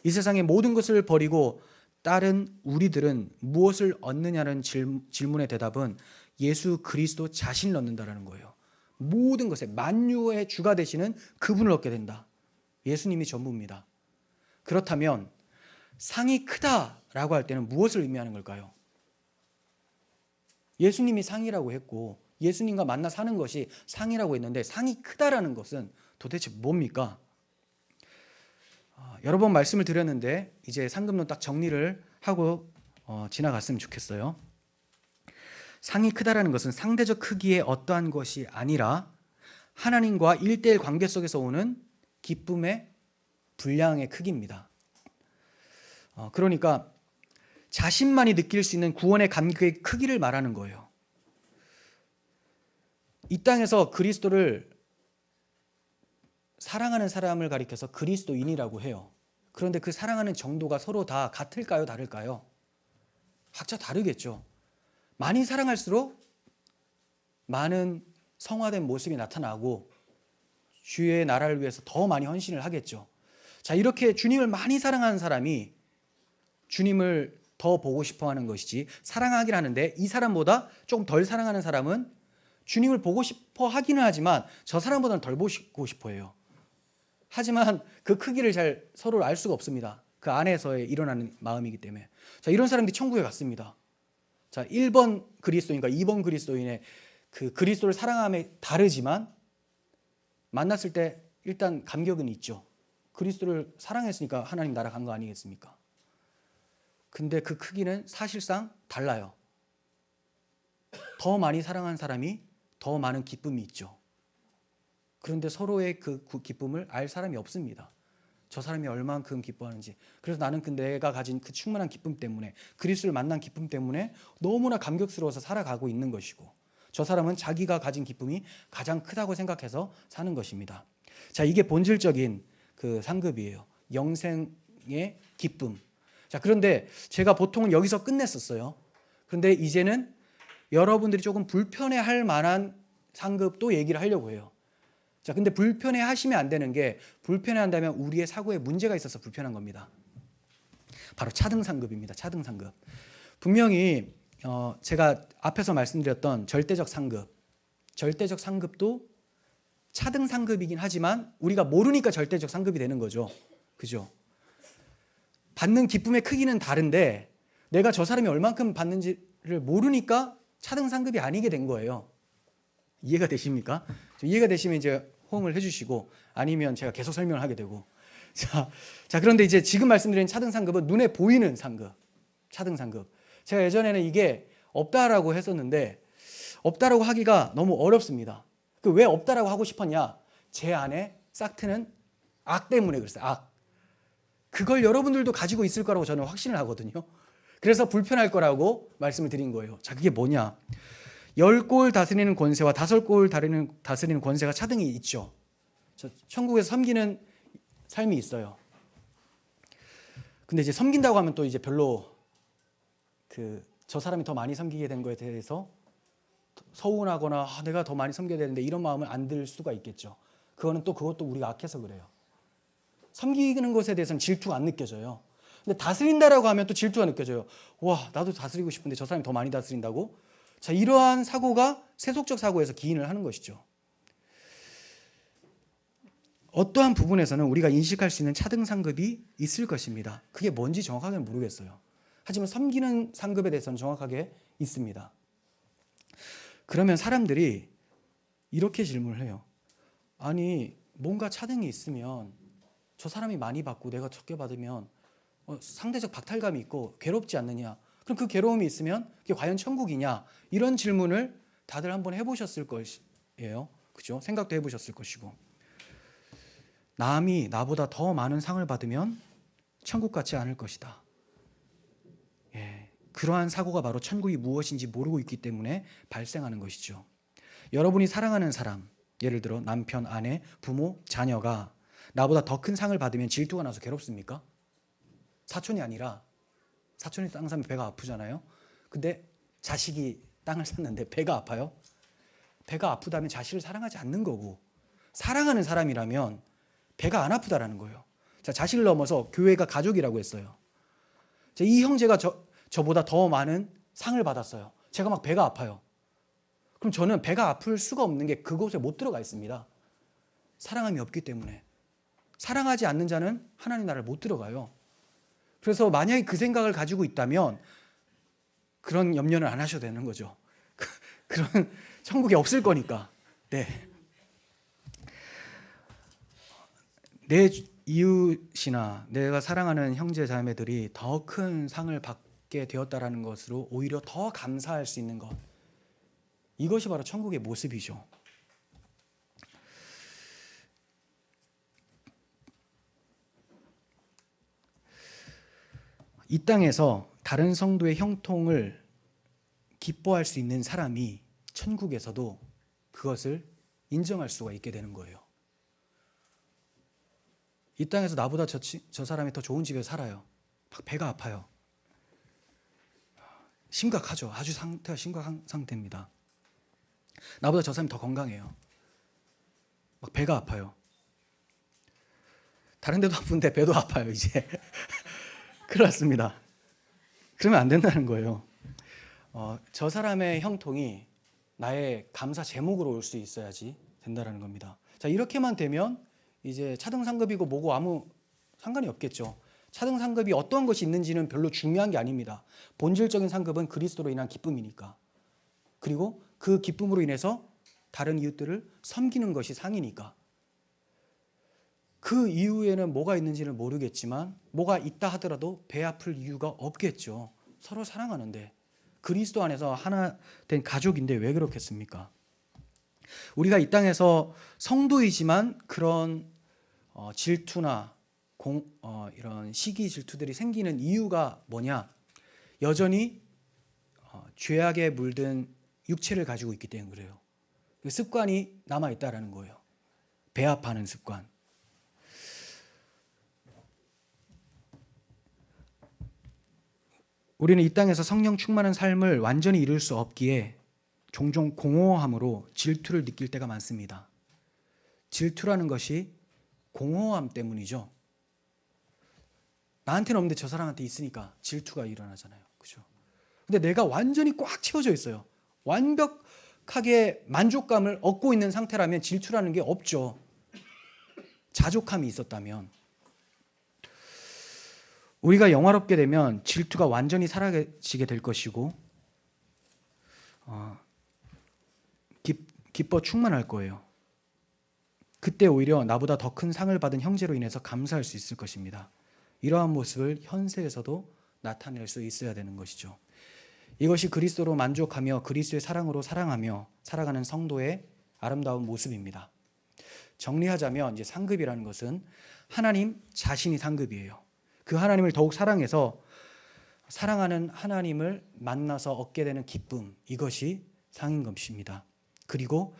Speaker 1: 이 세상의 모든 것을 버리고 다른 우리들은 무엇을 얻느냐는 질문의 대답은 예수 그리스도 자신을 얻는다는 거예요. 모든 것에 만유의 주가 되시는 그분을 얻게 된다. 예수님이 전부입니다. 그렇다면 상이 크다라고 할 때는 무엇을 의미하는 걸까요? 예수님이 상이라고 했고 예수님과 만나 사는 것이 상이라고 했는데 상이 크다라는 것은 도대체 뭡니까? 여러 번 말씀을 드렸는데 이제 상급론 딱 정리를 하고 지나갔으면 좋겠어요. 상이 크다라는 것은 상대적 크기의 어떠한 것이 아니라 하나님과 1:1 관계 속에서 오는 기쁨의 분량의 크기입니다. 그러니까 자신만이 느낄 수 있는 구원의 감격의 크기를 말하는 거예요. 이 땅에서 그리스도를 사랑하는 사람을 가리켜서 그리스도인이라고 해요. 그런데 그 사랑하는 정도가 서로 다 같을까요? 다를까요? 각자 다르겠죠. 많이 사랑할수록 많은 성화된 모습이 나타나고 주의 나라를 위해서 더 많이 헌신을 하겠죠. 자, 이렇게 주님을 많이 사랑하는 사람이 주님을 더 보고 싶어 하는 것이지, 사랑하긴 하는데 이 사람보다 조금 덜 사랑하는 사람은 주님을 보고 싶어 하기는 하지만 저 사람보다는 덜 보고 싶어 해요. 하지만 그 크기를 잘 서로 알 수가 없습니다. 그 안에서의 일어나는 마음이기 때문에. 자, 이런 사람들이 천국에 갔습니다. 자, 1번 그리스도인과 2번 그리스도인의 그 그리스도를 사랑함에 다르지만 만났을 때 일단 감격은 있죠. 그리스도를 사랑했으니까 하나님 나라 간 거 아니겠습니까? 근데 그 크기는 사실상 달라요. 더 많이 사랑한 사람이 더 많은 기쁨이 있죠. 그런데 서로의 그 기쁨을 알 사람이 없습니다. 저 사람이 얼만큼 기뻐하는지. 그래서 나는 내가 가진 그 충만한 기쁨 때문에, 그리스도를 만난 기쁨 때문에 너무나 감격스러워서 살아가고 있는 것이고, 저 사람은 자기가 가진 기쁨이 가장 크다고 생각해서 사는 것입니다. 자, 이게 본질적인 그 상급이에요. 영생의 기쁨. 자, 그런데 제가 보통은 여기서 끝냈었어요. 그런데 이제는 여러분들이 조금 불편해할 만한 상급도 얘기를 하려고 해요. 자, 근데 불편해 하시면 안 되는 게, 불편해 한다면 우리의 사고에 문제가 있어서 불편한 겁니다. 바로 차등 상급입니다. 차등 상급. 분명히 제가 앞에서 말씀드렸던 절대적 상급도 차등 상급이긴 하지만 우리가 모르니까 절대적 상급이 되는 거죠. 그죠? 받는 기쁨의 크기는 다른데 내가 저 사람이 얼만큼 받는지를 모르니까 차등 상급이 아니게 된 거예요. 이해가 되십니까? 이해가 되시면 이제 호응을 해주시고, 아니면 제가 계속 설명을 하게 되고. 자, 그런데 이제 지금 말씀드린 차등 상급은 눈에 보이는 상급, 차등 상급. 제가 예전에는 이게 없다라고 했었는데 없다라고 하기가 너무 어렵습니다. 왜 없다라고 하고 싶었냐? 제 안에 싹트는 악 때문에 그랬어요. 악. 그걸 여러분들도 가지고 있을 거라고 저는 확신을 하거든요. 그래서 불편할 거라고 말씀을 드린 거예요. 자, 그게 뭐냐? 10골 다스리는 권세와 5골 다스리는 권세가 차등이 있죠. 천국에서 섬기는 삶이 있어요. 근데 이제 섬긴다고 하면 또 이제 별로 저 사람이 더 많이 섬기게 된 거에 대해서 서운하거나 내가 더 많이 섬겨야 되는데 이런 마음은 안 들 수가 있겠죠. 그것도 우리가 악해서 그래요. 섬기는 것에 대해서는 질투가 안 느껴져요. 근데 다스린다라고 하면 또 질투가 느껴져요. 와, 나도 다스리고 싶은데 저 사람이 더 많이 다스린다고? 자, 이러한 사고가 세속적 사고에서 기인을 하는 것이죠. 어떠한 부분에서는 우리가 인식할 수 있는 차등 상급이 있을 것입니다. 그게 뭔지 정확하게 모르겠어요. 하지만 섬기는 상급에 대해서는 정확하게 있습니다. 그러면 사람들이 이렇게 질문을 해요. 아니, 뭔가 차등이 있으면 저 사람이 많이 받고 내가 적게 받으면 상대적 박탈감이 있고 괴롭지 않느냐? 그럼 그 괴로움이 있으면 그게 과연 천국이냐? 이런 질문을 다들 한번 해보셨을 것이에요. 그죠? 생각도 해보셨을 것이고, 남이 나보다 더 많은 상을 받으면 천국 같지 않을 것이다. 그러한 사고가 바로 천국이 무엇인지 모르고 있기 때문에 발생하는 것이죠. 여러분이 사랑하는 사람, 예를 들어 남편, 아내, 부모, 자녀가 나보다 더 큰 상을 받으면 질투가 나서 괴롭습니까? 사촌이 아니라, 사촌이 땅 사면 배가 아프잖아요. 근데 자식이 땅을 샀는데 배가 아파요? 배가 아프다면 자식을 사랑하지 않는 거고, 사랑하는 사람이라면 배가 안 아프다라는 거예요. 자, 자식을 넘어서 교회가 가족이라고 했어요. 자, 이 형제가 저보다 더 많은 상을 받았어요. 제가 막 배가 아파요. 그럼 저는 배가 아플 수가 없는 게 그곳에 못 들어가 있습니다. 사랑함이 없기 때문에. 사랑하지 않는 자는 하나님 나라를 못 들어가요. 그래서 만약에 그 생각을 가지고 있다면 그런 염려는 안 하셔도 되는 거죠. 그런 천국이 없을 거니까. 네. 내 이웃이나 내가 사랑하는 형제 자매들이 더 큰 상을 받게 되었다라는 것으로 오히려 더 감사할 수 있는 것, 이것이 바로 천국의 모습이죠. 이 땅에서 다른 성도의 형통을 기뻐할 수 있는 사람이 천국에서도 그것을 인정할 수가 있게 되는 거예요. 이 땅에서 나보다 저 사람이 더 좋은 집에 살아요. 막 배가 아파요. 심각하죠. 아주 상태가 심각한 상태입니다. 나보다 저 사람이 더 건강해요. 막 배가 아파요. 다른 데도 아픈데 배도 아파요, 이제. 그렇습니다. 그러면 안 된다는 거예요. 저 사람의 형통이 나의 감사 제목으로 올 수 있어야지 된다는 겁니다. 자, 이렇게만 되면 이제 차등 상급이고 뭐고 아무 상관이 없겠죠. 차등 상급이 어떤 것이 있는지는 별로 중요한 게 아닙니다. 본질적인 상급은 그리스도로 인한 기쁨이니까. 그리고 그 기쁨으로 인해서 다른 이웃들을 섬기는 것이 상이니까. 그 이후에는 뭐가 있는지는 모르겠지만 뭐가 있다 하더라도 배 아플 이유가 없겠죠. 서로 사랑하는데, 그리스도 안에서 하나 된 가족인데 왜 그렇겠습니까? 우리가 이 땅에서 성도이지만 그런 질투나 이런 시기 질투들이 생기는 이유가 뭐냐? 여전히 죄악에 물든 육체를 가지고 있기 때문에 그래요. 그 습관이 남아있다라는 거예요. 배합하는 습관. 우리는 이 땅에서 성령 충만한 삶을 완전히 이룰 수 없기에 종종 공허함으로 질투를 느낄 때가 많습니다. 질투라는 것이 공허함 때문이죠. 나한테는 없는데 저 사람한테 있으니까 질투가 일어나잖아요. 그죠? 근데 내가 완전히 꽉 채워져 있어요. 완벽하게 만족감을 얻고 있는 상태라면 질투라는 게 없죠. 자족함이 있었다면. 우리가 영화롭게 되면 질투가 완전히 사라지게 될 것이고 기뻐 충만할 거예요. 그때 오히려 나보다 더 큰 상을 받은 형제로 인해서 감사할 수 있을 것입니다. 이러한 모습을 현세에서도 나타낼 수 있어야 되는 것이죠. 이것이 그리스도로 만족하며 그리스도의 사랑으로 사랑하며 살아가는 성도의 아름다운 모습입니다. 정리하자면 이제 상급이라는 것은 하나님 자신이 상급이에요. 그 하나님을 더욱 사랑해서 사랑하는 하나님을 만나서 얻게 되는 기쁨, 이것이 상인 것입니다. 그리고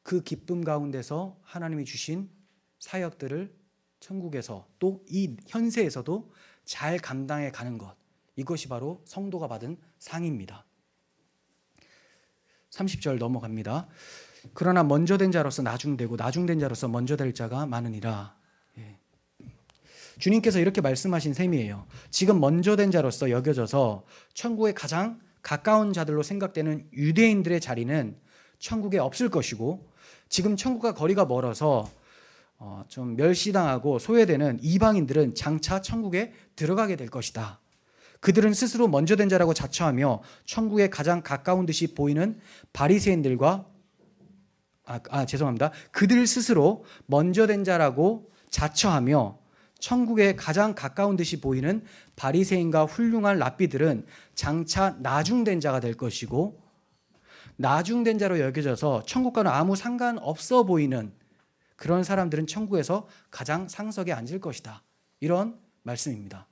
Speaker 1: 그 기쁨 가운데서 하나님이 주신 사역들을 천국에서 또 이 현세에서도 잘 감당해 가는 것, 이것이 바로 성도가 받은 상입니다. 30절 넘어갑니다. 그러나 먼저 된 자로서 나중되고 나중된 자로서 먼저 될 자가 많으니라. 주님께서 이렇게 말씀하신 셈이에요. 지금 먼저 된 자로서 여겨져서 천국에 가장 가까운 자들로 생각되는 유대인들의 자리는 천국에 없을 것이고, 지금 천국과 거리가 멀어서 좀 멸시당하고 소외되는 이방인들은 장차 천국에 들어가게 될 것이다. 그들은 스스로 먼저 된 자라고 자처하며 천국에 가장 가까운 듯이 보이는 바리새인들과 죄송합니다. 그들 스스로 먼저 된 자라고 자처하며 천국에 가장 가까운 듯이 보이는 바리새인과 훌륭한 랍비들은 장차 나중된 자가 될 것이고, 나중된 자로 여겨져서 천국과는 아무 상관없어 보이는 그런 사람들은 천국에서 가장 상석에 앉을 것이다. 이런 말씀입니다.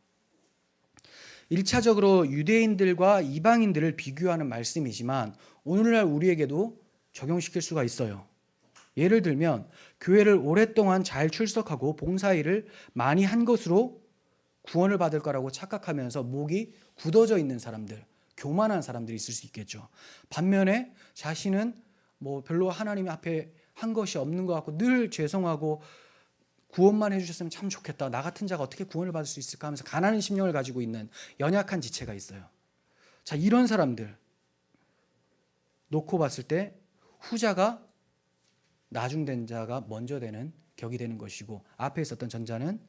Speaker 1: 1차적으로 유대인들과 이방인들을 비교하는 말씀이지만 오늘날 우리에게도 적용시킬 수가 있어요. 예를 들면 교회를 오랫동안 잘 출석하고 봉사일을 많이 한 것으로 구원을 받을 거라고 착각하면서 목이 굳어져 있는 사람들, 교만한 사람들이 있을 수 있겠죠. 반면에 자신은 별로 하나님 앞에 한 것이 없는 것 같고 늘 죄송하고 구원만 해주셨으면 참 좋겠다. 나 같은 자가 어떻게 구원을 받을 수 있을까 하면서 가난한 심령을 가지고 있는 연약한 지체가 있어요. 자, 이런 사람들 놓고 봤을 때 후자가 나중된 자가 먼저 되는 격이 되는 것이고, 앞에 있었던 전자는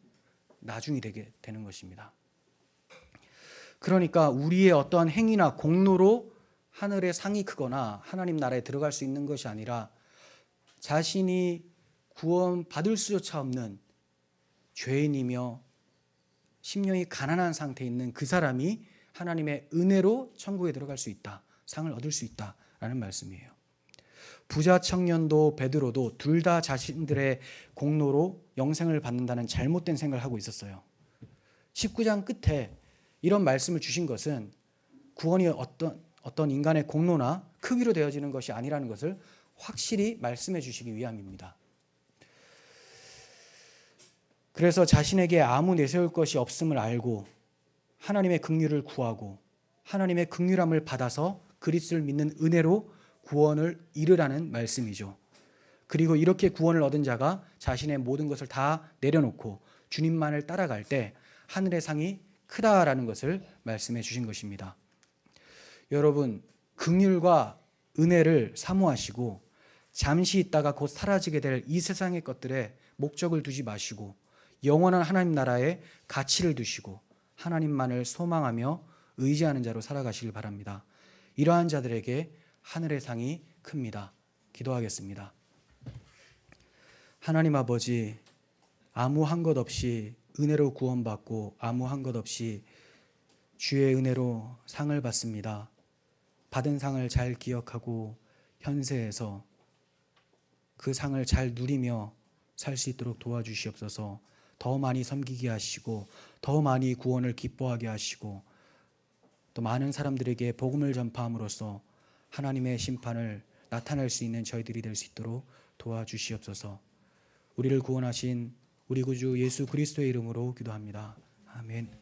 Speaker 1: 나중이 되게 되는 것입니다. 그러니까 우리의 어떠한 행위나 공로로 하늘의 상이 크거나 하나님 나라에 들어갈 수 있는 것이 아니라 자신이 구원받을 수조차 없는 죄인이며 심령이 가난한 상태에 있는 그 사람이 하나님의 은혜로 천국에 들어갈 수 있다, 상을 얻을 수 있다라는 말씀이에요. 부자 청년도 베드로도 둘 다 자신들의 공로로 영생을 받는다는 잘못된 생각을 하고 있었어요. 19장 끝에 이런 말씀을 주신 것은 구원이 어떤 인간의 공로나 크기로 되어지는 것이 아니라는 것을 확실히 말씀해 주시기 위함입니다. 그래서 자신에게 아무 내세울 것이 없음을 알고 하나님의 긍휼을 구하고 하나님의 긍휼함을 받아서 그리스도를 믿는 은혜로 구원을 이르라는 말씀이죠. 그리고 이렇게 구원을 얻은 자가 자신의 모든 것을 다 내려놓고 주님만을 따라갈 때 하늘의 상이 크다라는 것을 말씀해 주신 것입니다. 여러분, 긍휼과 은혜를 사모하시고 잠시 있다가 곧 사라지게 될 이 세상의 것들에 목적을 두지 마시고 영원한 하나님 나라에 가치를 두시고 하나님만을 소망하며 의지하는 자로 살아가시길 바랍니다. 이러한 자들에게 하늘의 상이 큽니다. 기도하겠습니다. 하나님 아버지, 아무한 것 없이 은혜로 구원받고 아무한 것 없이 주의 은혜로 상을 받습니다. 받은 상을 잘 기억하고 현세에서 그 상을 잘 누리며 살 수 있도록 도와주시옵소서. 더 많이 섬기게 하시고 더 많이 구원을 기뻐하게 하시고 또 많은 사람들에게 복음을 전파함으로써 하나님의 심판을 나타낼 수 있는 저희들이 될 수 있도록 도와주시옵소서. 우리를 구원하신 우리 구주 예수 그리스도의 이름으로 기도합니다. 아멘.